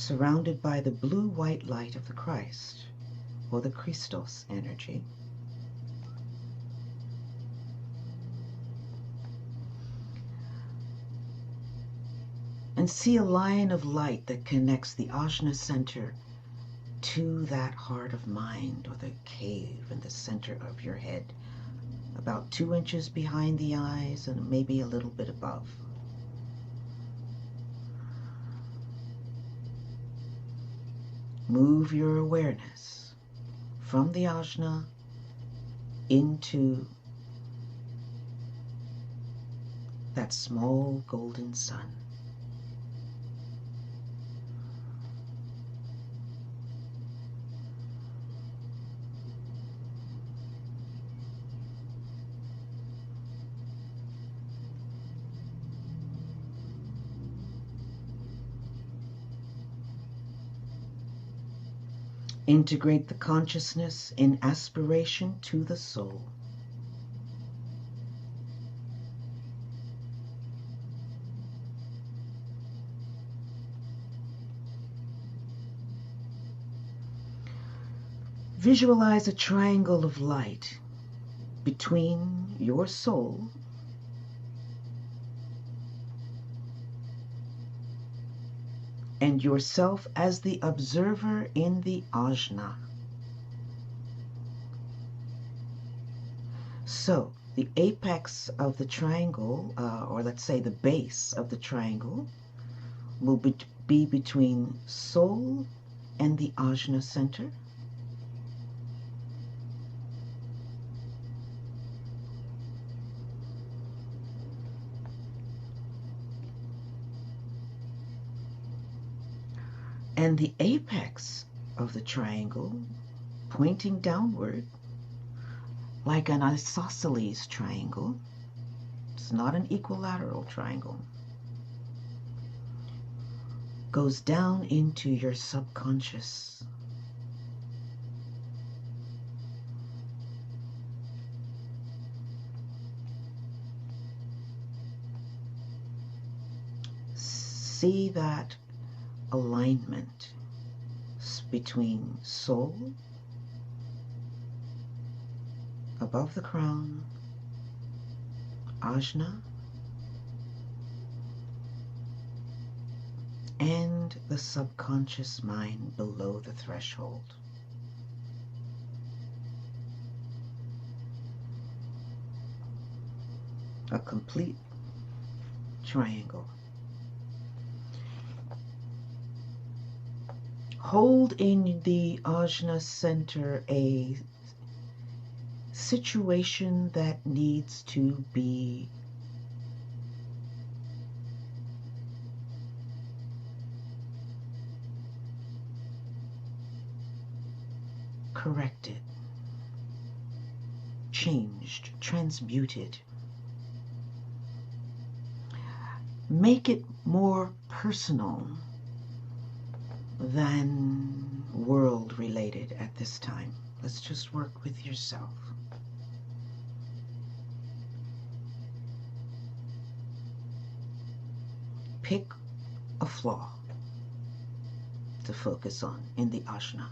surrounded by the blue-white light of the Christ, or the Christos energy. And see a line of light that connects the Ajna center to that heart of mind, or the cave in the center of your head, about 2 inches behind the eyes and maybe a little bit above. Move your awareness from the Ajna into that small golden sun. Integrate the consciousness in aspiration to the soul. Visualize a triangle of light between your soul and yourself as the observer in the ajna. So the apex of the triangle, or let's say the base of the triangle, will be between soul and the ajna center. And the apex of the triangle, pointing downward, like an isosceles triangle. It's not an equilateral triangle. Goes down into your subconscious. See that alignment between soul, above the crown, ajna, and the subconscious mind below the threshold. A complete triangle. Hold in the ajna center a situation that needs to be corrected, changed, transmuted. Make it more personal than world related at this time. Let's just work with yourself. Pick a flaw to focus on in the ajna.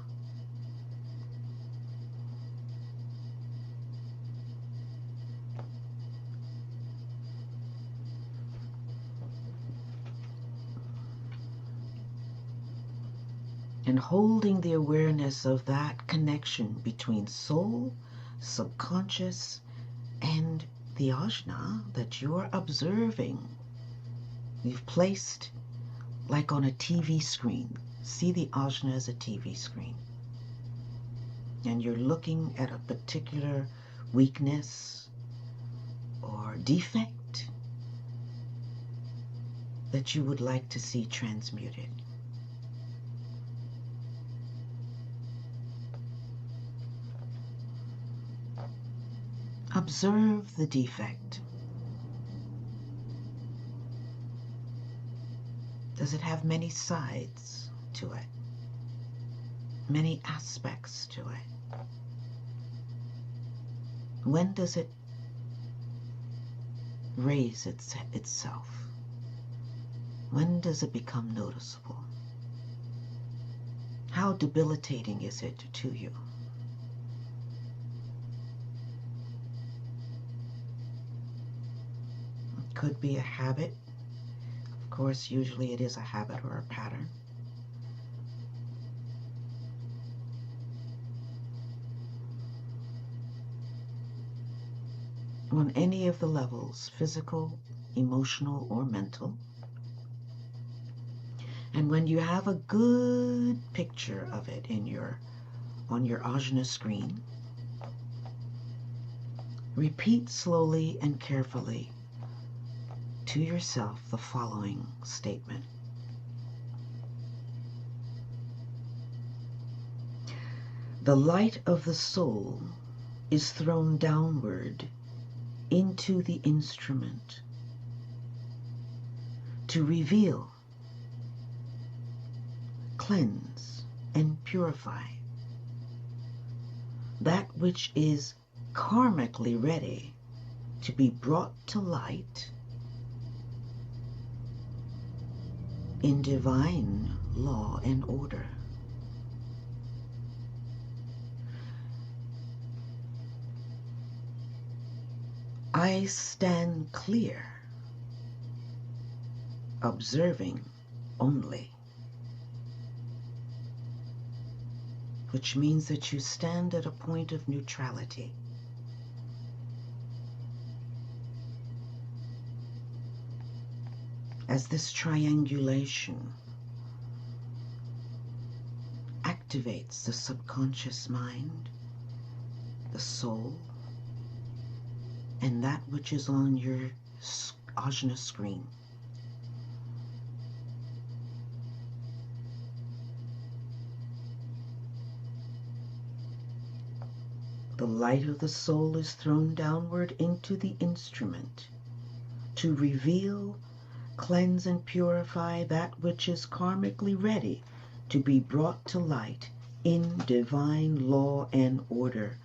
And holding the awareness of that connection between soul, subconscious, and the ajna that you're observing. You've placed like on a TV screen. See the ajna as a TV screen. And you're looking at a particular weakness or defect that you would like to see transmuted. Observe the defect. Does it have many sides to it? Many aspects to it? When does it raise itself? When does it become noticeable? How debilitating is it to you? It could be a habit. Of course, usually it is a habit or a pattern. On any of the levels, physical, emotional, or mental. And when you have a good picture of it on your ajna screen, repeat slowly and carefully to yourself the following statement. The light of the soul is thrown downward into the instrument to reveal, cleanse, and purify that which is karmically ready to be brought to light in divine law and order. I stand clear, observing only, which means that you stand at a point of neutrality. As this triangulation activates the subconscious mind, the soul, and that which is on your ajna screen. The light of the soul is thrown downward into the instrument to reveal, cleanse, and purify that which is karmically ready to be brought to light in divine law and order.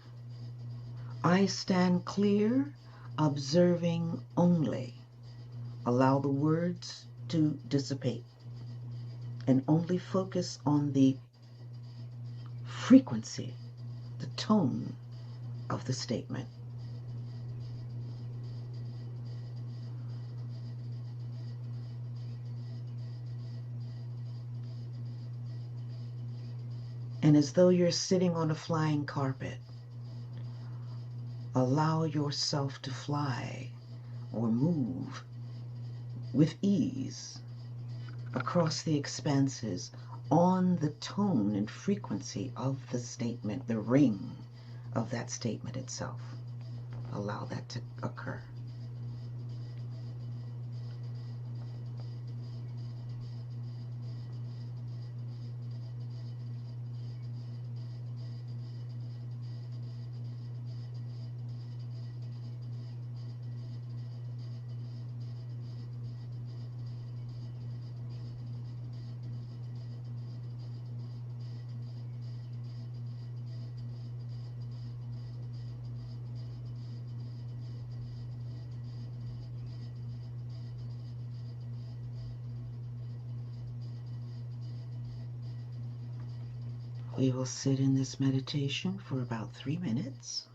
I stand clear, observing only. Allow the words to dissipate and only focus on the frequency, the tone of the statement. And as though you're sitting on a flying carpet, allow yourself to fly or move with ease across the expanses on the tone and frequency of the statement, the ring of that statement itself. Allow that to occur. We will sit in this meditation for about 3 minutes.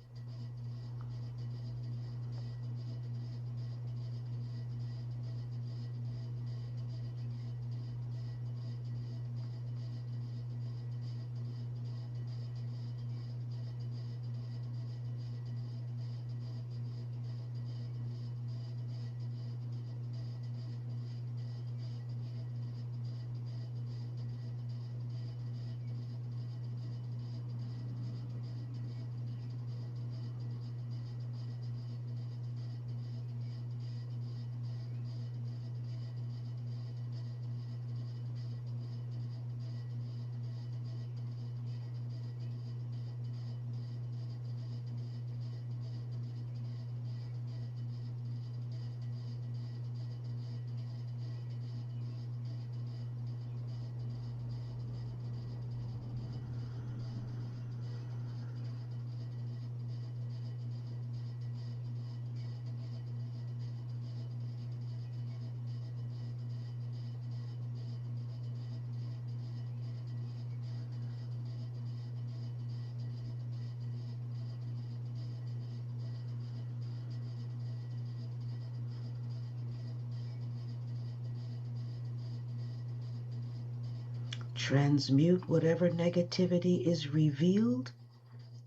Transmute whatever negativity is revealed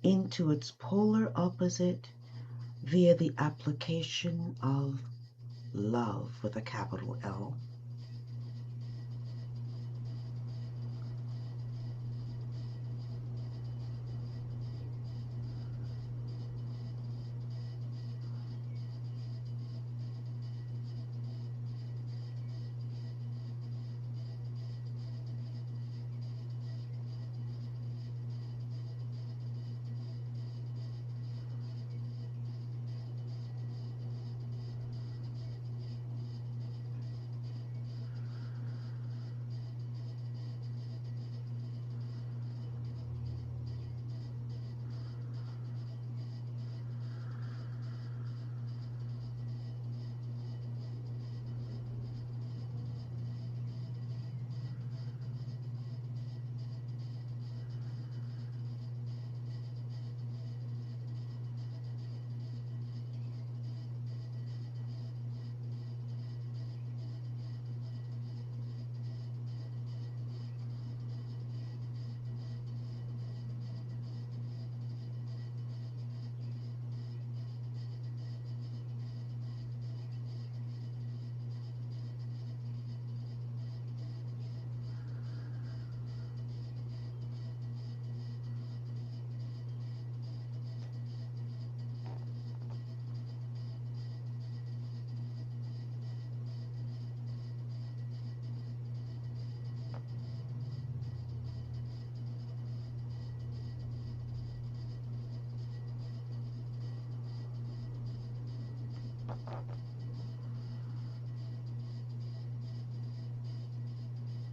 into its polar opposite via the application of love with a capital L.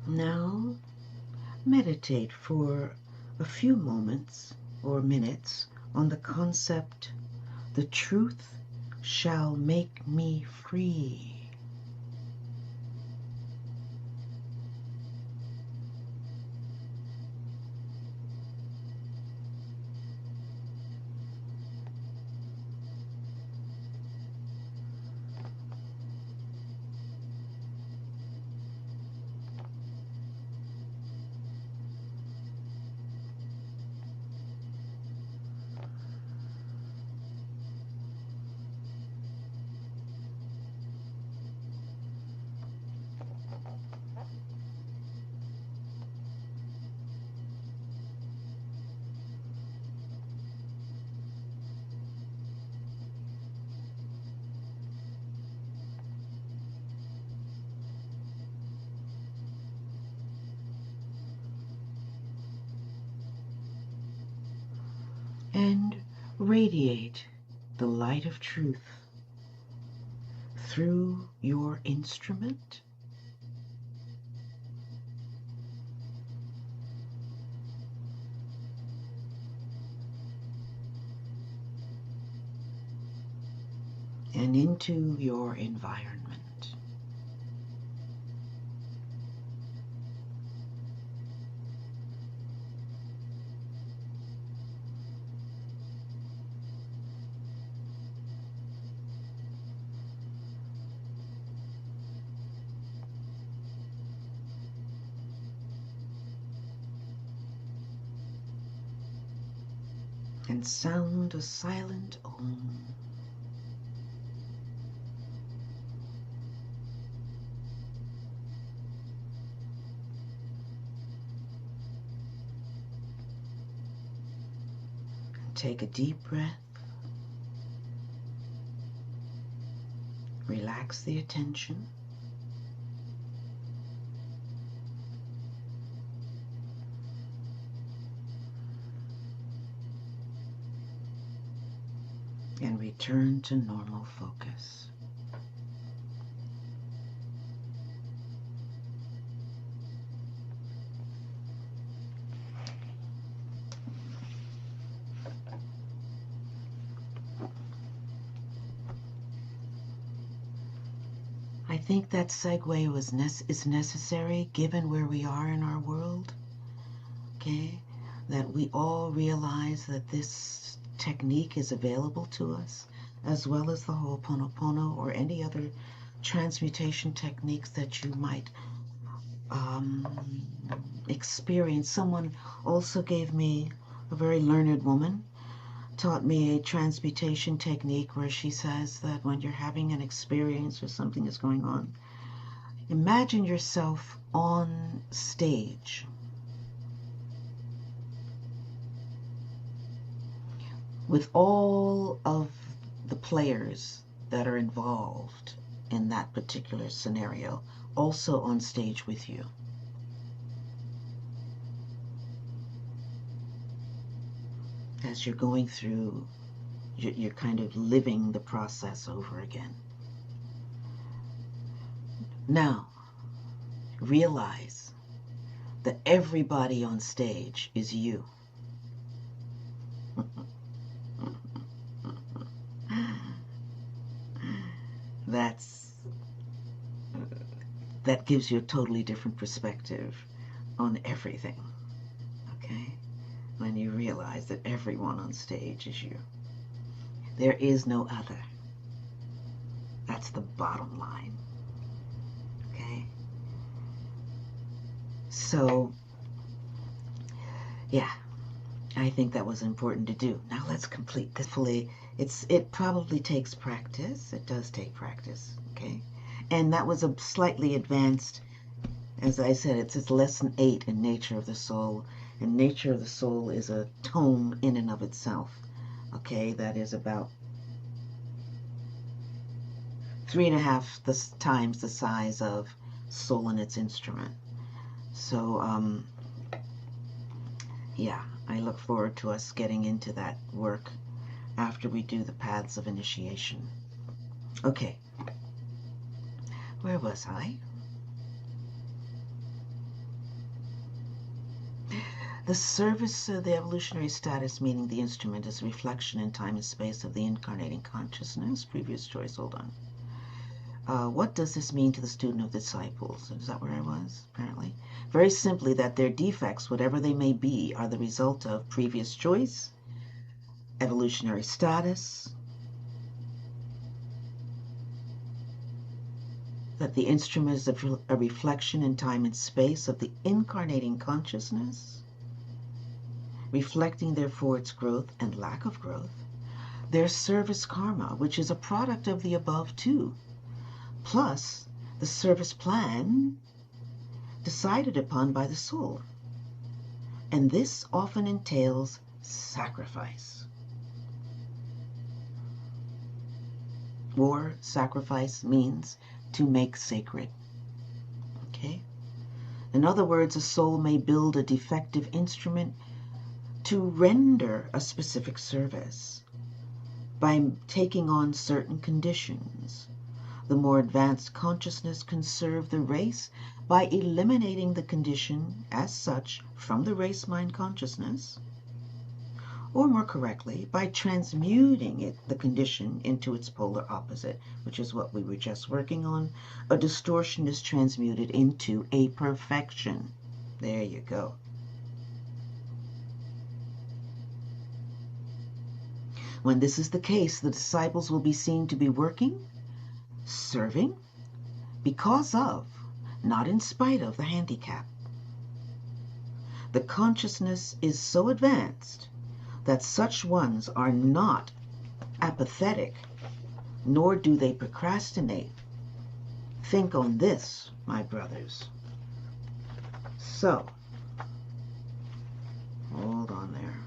Now, meditate for a few moments or minutes on the concept, the truth shall make me free. And radiate the light of truth through your instrument and into your environment. And sound a silent Om. And take a deep breath. Relax the attention. And return to normal focus. I think that segue is necessary given where we are in our world, okay? That we all realize that this technique is available to us, as well as the Ho'oponopono or any other transmutation techniques that you might experience. Someone also gave me, a very learned woman, taught me a transmutation technique where she says that when you're having an experience or something is going on, imagine yourself on stage with all of the players that are involved in that particular scenario also on stage with you. As you're going through, you're kind of living the process over again. Now, realize that everybody on stage is you. That gives you a totally different perspective on everything, okay? When you realize that everyone on stage is you. There is no other. That's the bottom line, okay? So, yeah, I think that was important to do. Now let's complete this fully. It probably takes practice. It does take practice, okay? And that was a slightly advanced, as I said, it's lesson 8 in Nature of the Soul. And Nature of the Soul is a tome in and of itself, okay? That is about 3.5 times the size of Soul in its Instrument. So, yeah, I look forward to us getting into that work after we do the paths of initiation. Okay. Where was I? The service of the evolutionary status, meaning the instrument, is a reflection in time and space of the incarnating consciousness. Previous choice, hold on. What does this mean to the student of the disciples? Is that where I was, apparently? Very simply, that their defects, whatever they may be, are the result of previous choice, evolutionary status, that the instrument is a reflection in time and space of the incarnating consciousness, reflecting therefore its growth and lack of growth, their service karma, which is a product of the above too, plus the service plan decided upon by the soul. And this often entails sacrifice. Or sacrifice means to make sacred. Okay? In other words, a soul may build a defective instrument to render a specific service by taking on certain conditions. The more advanced consciousness can serve the race by eliminating the condition as such from the race mind consciousness, or more correctly, by transmuting the condition into its polar opposite, which is what we were just working on. A distortion is transmuted into a perfection. There you go. When this is the case, the disciples will be seen to be working, serving, because of, not in spite of, the handicap. The consciousness is so advanced that such ones are not apathetic, nor do they procrastinate. Think on this, my brothers. So, hold on there.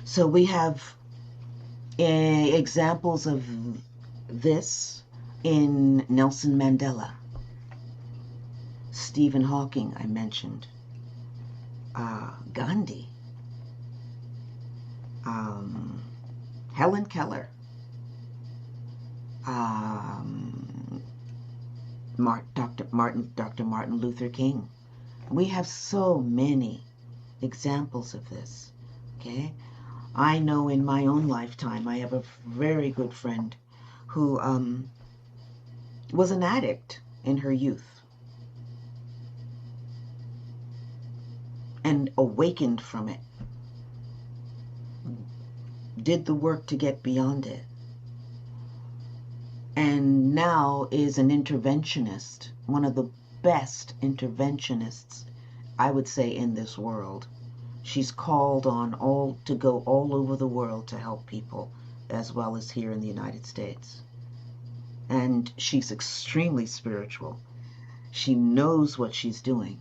So we have examples of this in Nelson Mandela, Stephen Hawking, I mentioned, Gandhi, Helen Keller, Dr. Martin Luther King. We have so many examples of this, okay? I know in my own lifetime, I have a very good friend who was an addict in her youth and awakened from it, did the work to get beyond it, and now is an interventionist, one of the best interventionists, I would say, in this world. She's called on to go all over the world to help people, as well as here in the United States. And she's extremely spiritual. She knows what she's doing.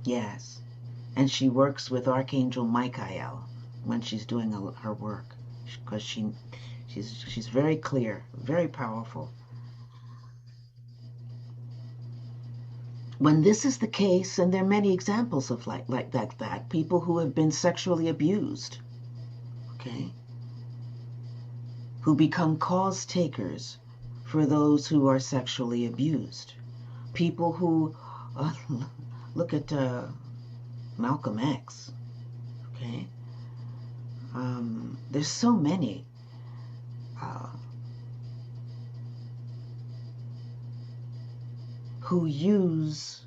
Yes. And she works with Archangel Michael when she's doing her work, because she's very clear, very powerful. When this is the case, and there are many examples of like that, people who have been sexually abused, okay, who become cause takers for those who are sexually abused. People who, look at Malcolm X, okay? There's so many. Who use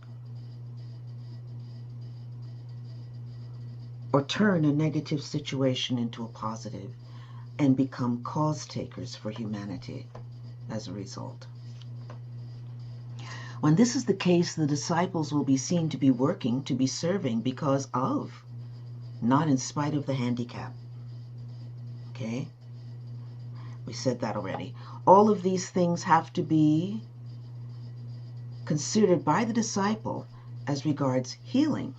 or turn a negative situation into a positive and become cause takers for humanity as a result. When this is the case, the disciples will be seen to be working, to be serving because of, not in spite of the handicap. Okay? We said that already. All of these things have to be considered by the disciple as regards healing.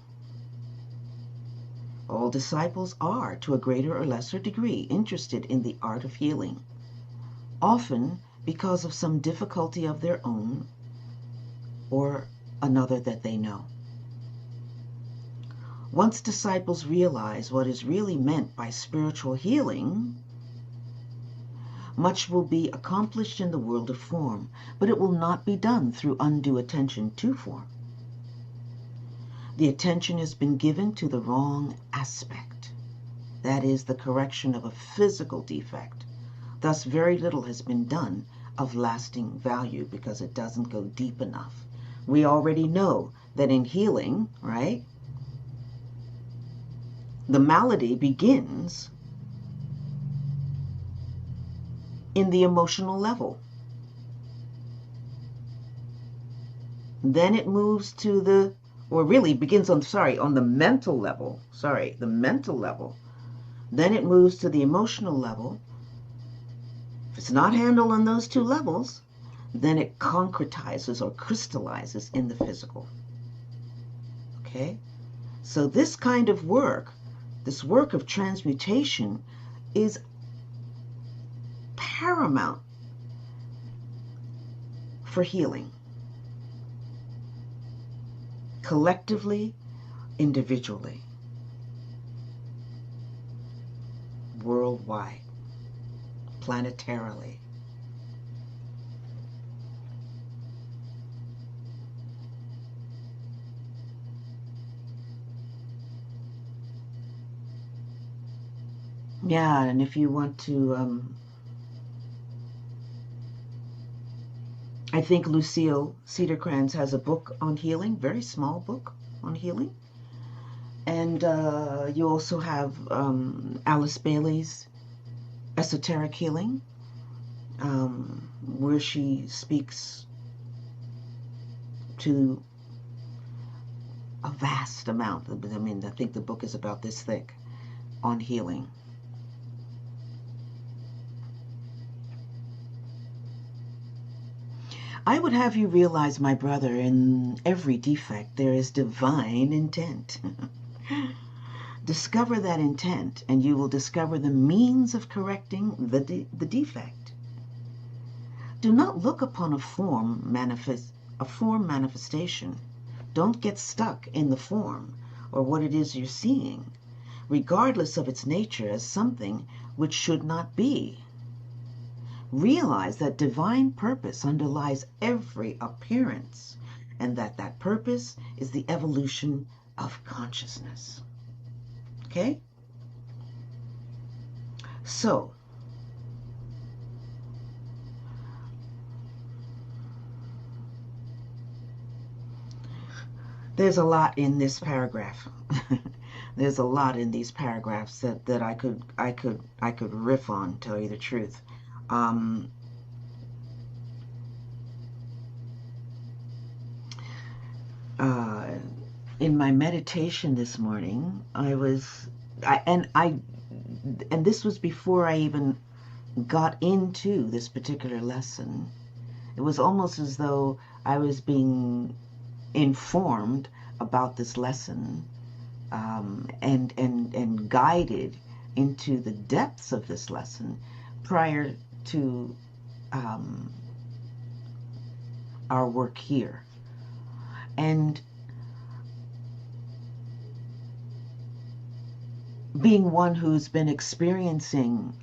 All disciples are, to a greater or lesser degree, interested in the art of healing, often because of some difficulty of their own or another that they know. Once disciples realize what is really meant by spiritual healing, much will be accomplished in the world of form, but it will not be done through undue attention to form. The attention has been given to the wrong aspect, that is, the correction of a physical defect. Thus, very little has been done of lasting value because it doesn't go deep enough. We already know that in healing, right, the malady begins in the emotional level. Then it moves to begins on the mental level. The mental level. Then it moves to the emotional level. If it's not handled on those two levels, then it concretizes or crystallizes in the physical. Okay? So this kind of work, this work of transmutation, is paramount for healing. Collectively, individually, worldwide, planetarily. Yeah, and if you want to, I think Lucille Cedarcrans has a book on healing, very small book on healing. And you also have Alice Bailey's Esoteric Healing, where she speaks to a vast amount. I mean, I think the book is about this thick on healing. I would have you realize, my brother, in every defect there is divine intent. Discover that intent, and you will discover the means of correcting the defect. Do not look upon a form manifestation. Don't get stuck in the form or what it is you're seeing, regardless of its nature, as something which should not be. Realize that divine purpose underlies every appearance, and that purpose is the evolution of consciousness. Okay? So, there's a lot in this paragraph, There's a lot in these paragraphs that I could riff on, tell you the truth. In my meditation this morning, and this was before I even got into this particular lesson. It was almost as though I was being informed about this lesson, and guided into the depths of this lesson prior to our work here. And being one who's been experiencing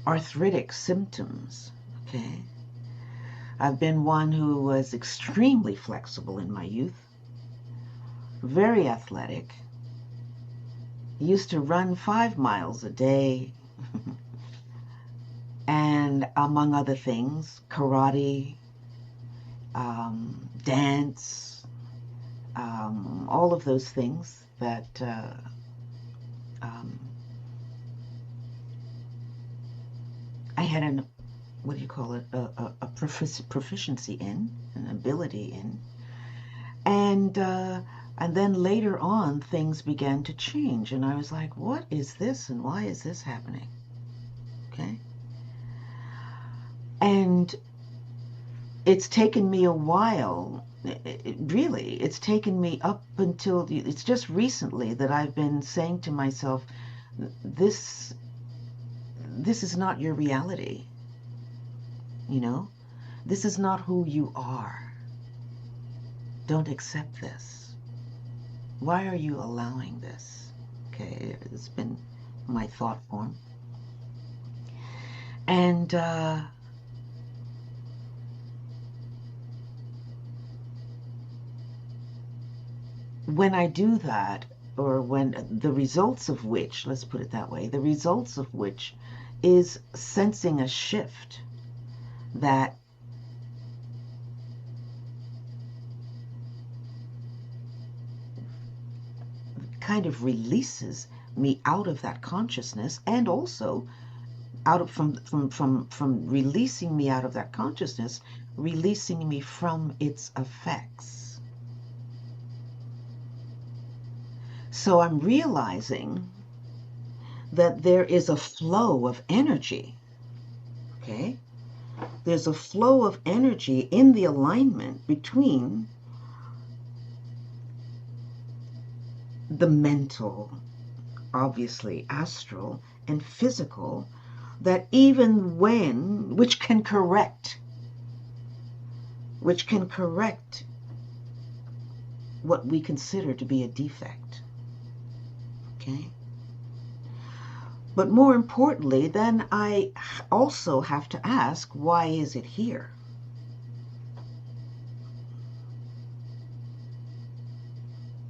arthritic symptoms, okay? I've been one who was extremely flexible in my youth, very athletic, used to run 5 miles a day, and among other things, karate, dance, all of those things that I had a proficiency in, an ability in. And then later on, things began to change, and I was like, what is this, and why is this happening? Okay? And it's taken me a while, it's taken me up until, it's just recently that I've been saying to myself, this is not your reality, This is not who you are. Don't accept this. Why are you allowing this? Okay, it's been my thought form. And when I do that, or when the results of which, let's put it that way, the results of which is sensing a shift that kind of releases me out of that consciousness, and also out of from releasing me out of that consciousness, releasing me from its effects. So I'm realizing that there is a flow of energy, okay? There's a flow of energy in the alignment between the mental, obviously astral, and physical, that even when, which can correct what we consider to be a defect. Okay? But more importantly, then I also have to ask, why is it here?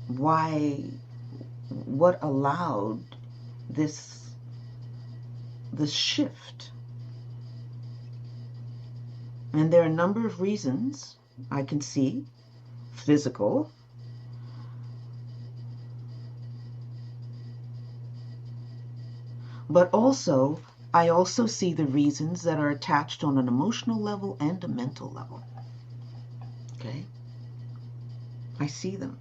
What allowed this shift? And there are a number of reasons I can see. Physical, but also I also see the reasons that are attached on an emotional level and a mental level. Okay? I see them.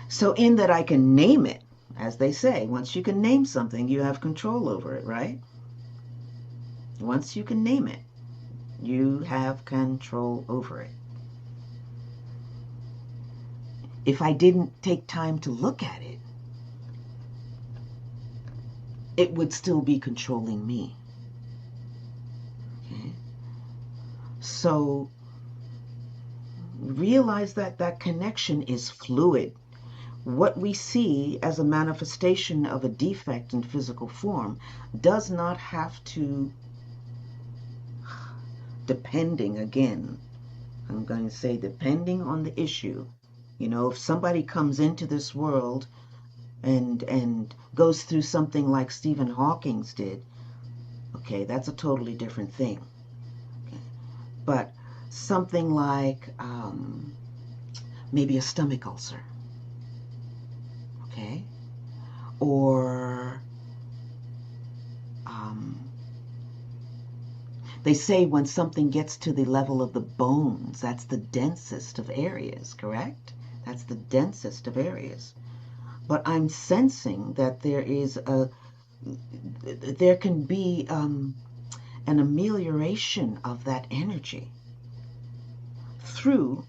So in that I can name it, as they say, once you can name something, you have control over it, right? Once you can name it, you have control over it. If I didn't take time to look at it, it would still be controlling me. Okay? So realize that that connection is fluid. What we see as a manifestation of a defect in physical form does not have to, depending, again, I'm going to say depending on the issue. If somebody comes into this world and goes through something like Stephen Hawking's did, okay, that's a totally different thing. but something like maybe a stomach ulcer, okay? Or they say when something gets to the level of the bones, that's the densest of areas, correct? That's the densest of areas. But I'm sensing that there can be an amelioration of that energy through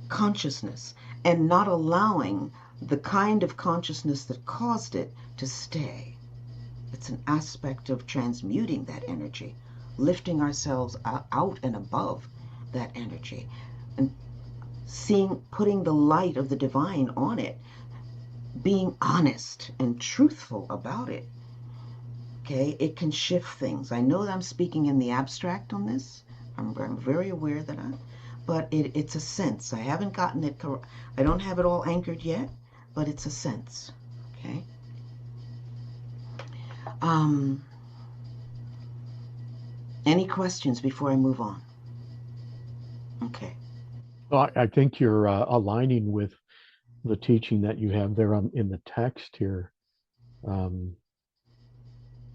consciousness and not allowing the kind of consciousness that caused it to stay. It's an aspect of transmuting that energy, lifting ourselves out and above that energy, and putting the light of the divine on it, being honest and truthful about it. Okay, it can shift things. I know that I'm speaking in the abstract on this. I'm very aware that but it's a sense. I haven't gotten it. I don't have it all anchored yet, but it's a sense. Okay. Any questions before I move on? Okay. Well, I think you're aligning with the teaching that you have there in the text here.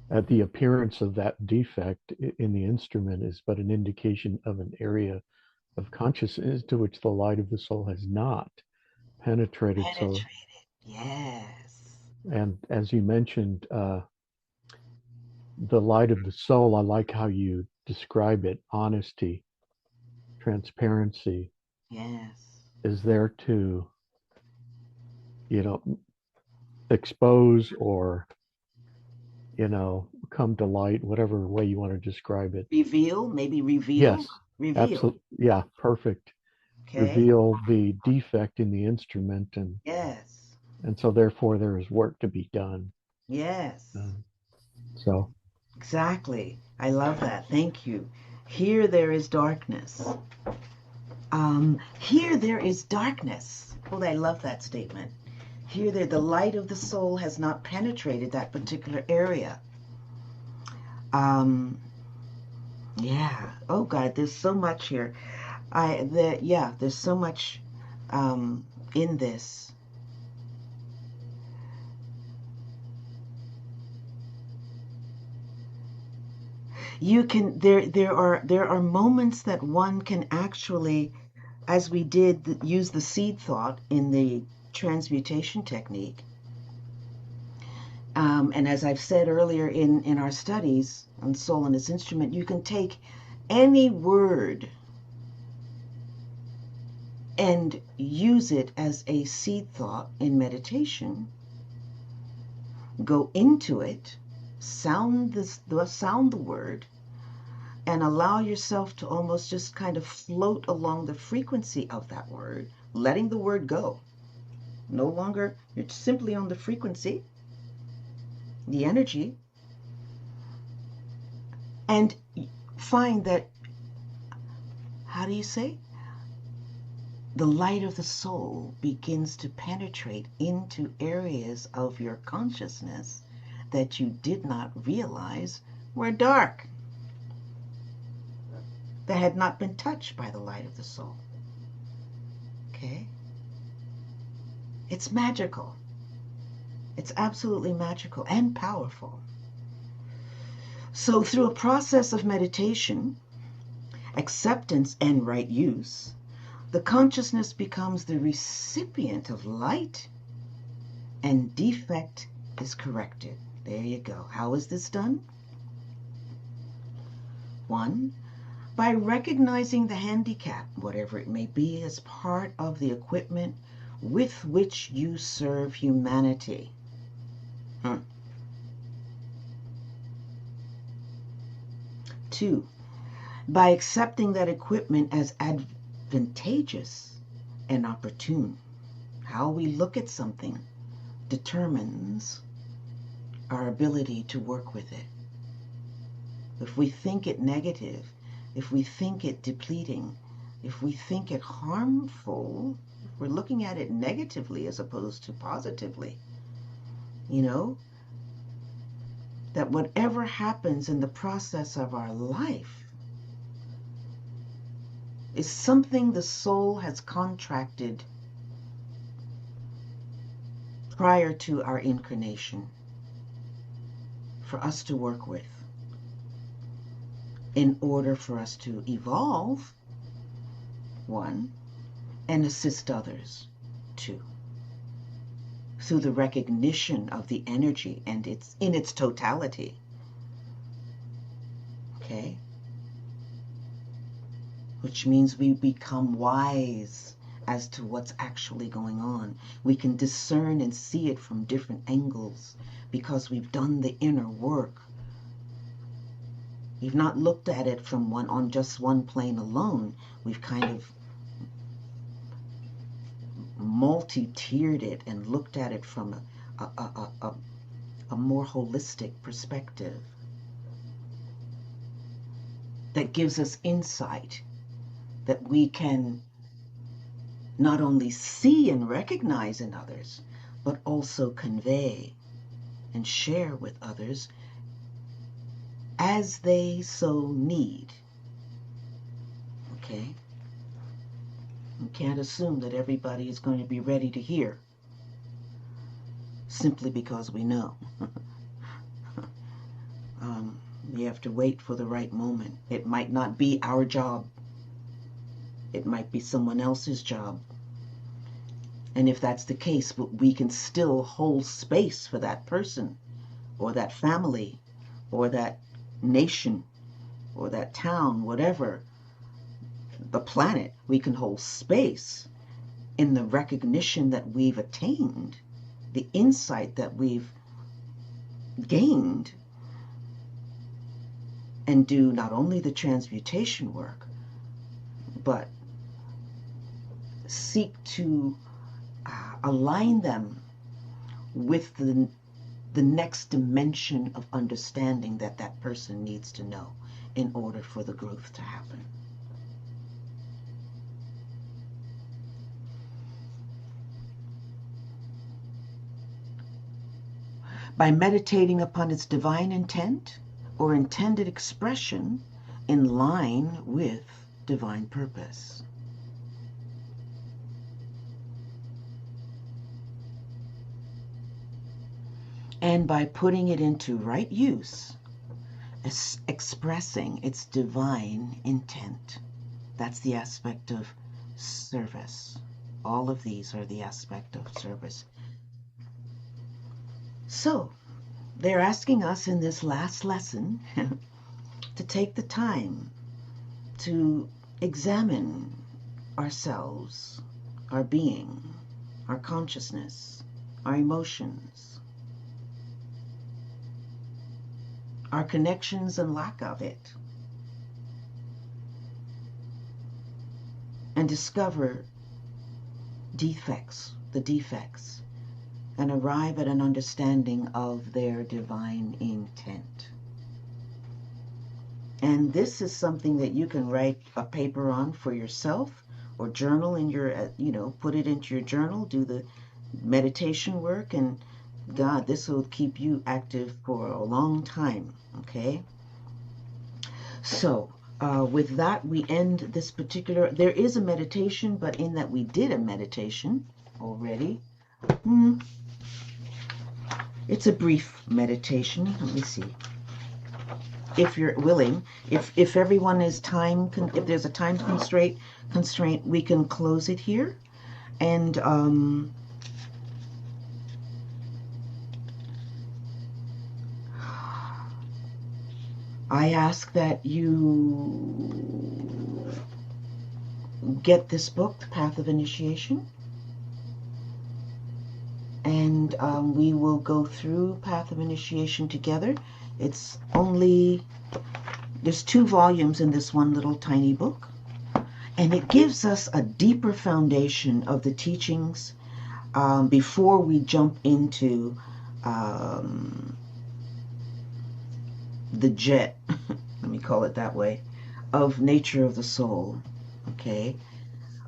At the appearance of that defect in the instrument is but an indication of an area of consciousness to which the light of the soul has not penetrated. So, yes. and as you mentioned, the light of the soul, I like how you describe it, honesty, transparency, Yes. is there to, expose or, come to light, whatever way you want to describe it. Reveal, maybe reveal. Yes, reveal. absolutely. Yeah, perfect. Okay. Reveal the defect in the instrument, and yes. And so therefore there is work to be done. Yes. So exactly. I love that. Thank you. Here there is darkness. Here there is darkness. Oh, I love that statement. Here the light of the soul has not penetrated that particular area. Yeah. Oh God, there's so much here. There's so much in this. You can there are moments that one can actually, as we did, use the seed thought in the transmutation technique. And as I've said earlier in our studies on soul and its instrument, you can take any word and use it as a seed thought in meditation. Go into it, sound the word, and allow yourself to almost just kind of float along the frequency of that word, letting the word go. No longer, you're simply on the frequency, the energy, and find that, how do you say? The light of the soul begins to penetrate into areas of your consciousness that you did not realize were dark, that had not been touched by the light of the soul. Okay? It's magical. It's absolutely magical and powerful. So through a process of meditation, acceptance, and right use, the consciousness becomes the recipient of light and defect is corrected. There you go. How is this done? 1, by recognizing the handicap, whatever it may be, as part of the equipment with which you serve humanity. 2, by accepting that equipment as advantageous and opportune. How we look at something determines our ability to work with it. If we think it negative, if we think it depleting, if we think it harmful, if we're looking at it negatively as opposed to positively, that whatever happens in the process of our life is something the soul has contracted prior to our incarnation for us to work with in order for us to evolve, one, and assist others, two, through the recognition of the energy and in its totality. Okay? Which means we become wise as to what's actually going on. We can discern and see it from different angles because we've done the inner work. We've not looked at it from on just one plane alone. We've kind of multi-tiered it and looked at it from a more holistic perspective that gives us insight that we can not only see and recognize in others, but also convey and share with others as they so need. Okay? You can't assume that everybody is going to be ready to hear simply because we know. We have to wait for the right moment. It might not be our job. It might be someone else's job. And if that's the case, we can still hold space for that person or that family or that nation or that town, whatever, the planet. We can hold space in the recognition that we've attained, the insight that we've gained, and do not only the transmutation work, but seek to align them with the next dimension of understanding that that person needs to know in order for the growth to happen. By meditating upon its divine intent or intended expression in line with divine purpose. And by putting it into right use, expressing its divine intent. That's the aspect of service. All of these are the aspect of service. So, they're asking us in this last lesson to take the time to examine ourselves, our being, our consciousness, our emotions, our connections and lack of it, and discover the defects, and arrive at an understanding of their divine intent. And this is something that you can write a paper on for yourself or journal in your, put it into your journal, do the meditation work, and God, this will keep you active for a long time, okay? So, with that, we end this particular, there is a meditation, but in that we did a meditation already. It's a brief meditation. Let me see. If you're willing, if everyone is if there's a time constraint, we can close it here. And I ask that you get this book, The Path of Initiation. And we will go through Path of Initiation together. It's there's 2 volumes in this one little tiny book. And it gives us a deeper foundation of the teachings before we jump into the jet, let me call it that way, of nature of the soul. Okay?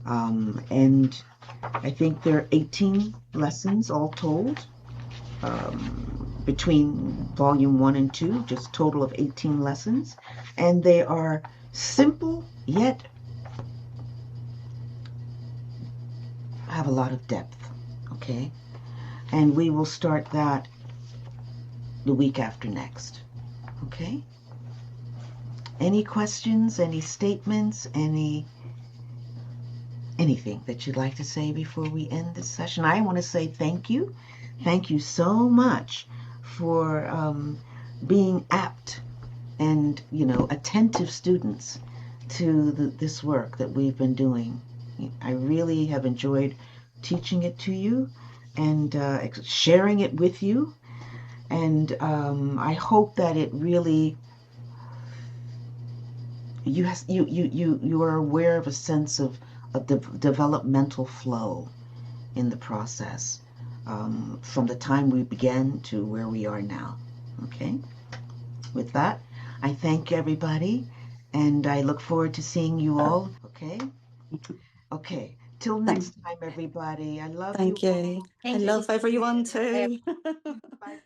And I think there are 18 lessons all told between volume 1 and 2, just total of 18 lessons. And they are simple yet have a lot of depth, okay? And we will start that the week after next, okay? Any questions, any statements, anything that you'd like to say before we end this session? I want to say thank you. Thank you so much for being apt and, attentive students to this work that we've been doing. I really have enjoyed teaching it to you and sharing it with you. And I hope that it really, you are aware of a sense of developmental flow in the process from the time we began to where we are now. Okay? With that, I thank everybody, and I look forward to seeing you all. Okay? Okay. Till next time, everybody. I love Thank you you. all. I love everyone too. Bye-bye.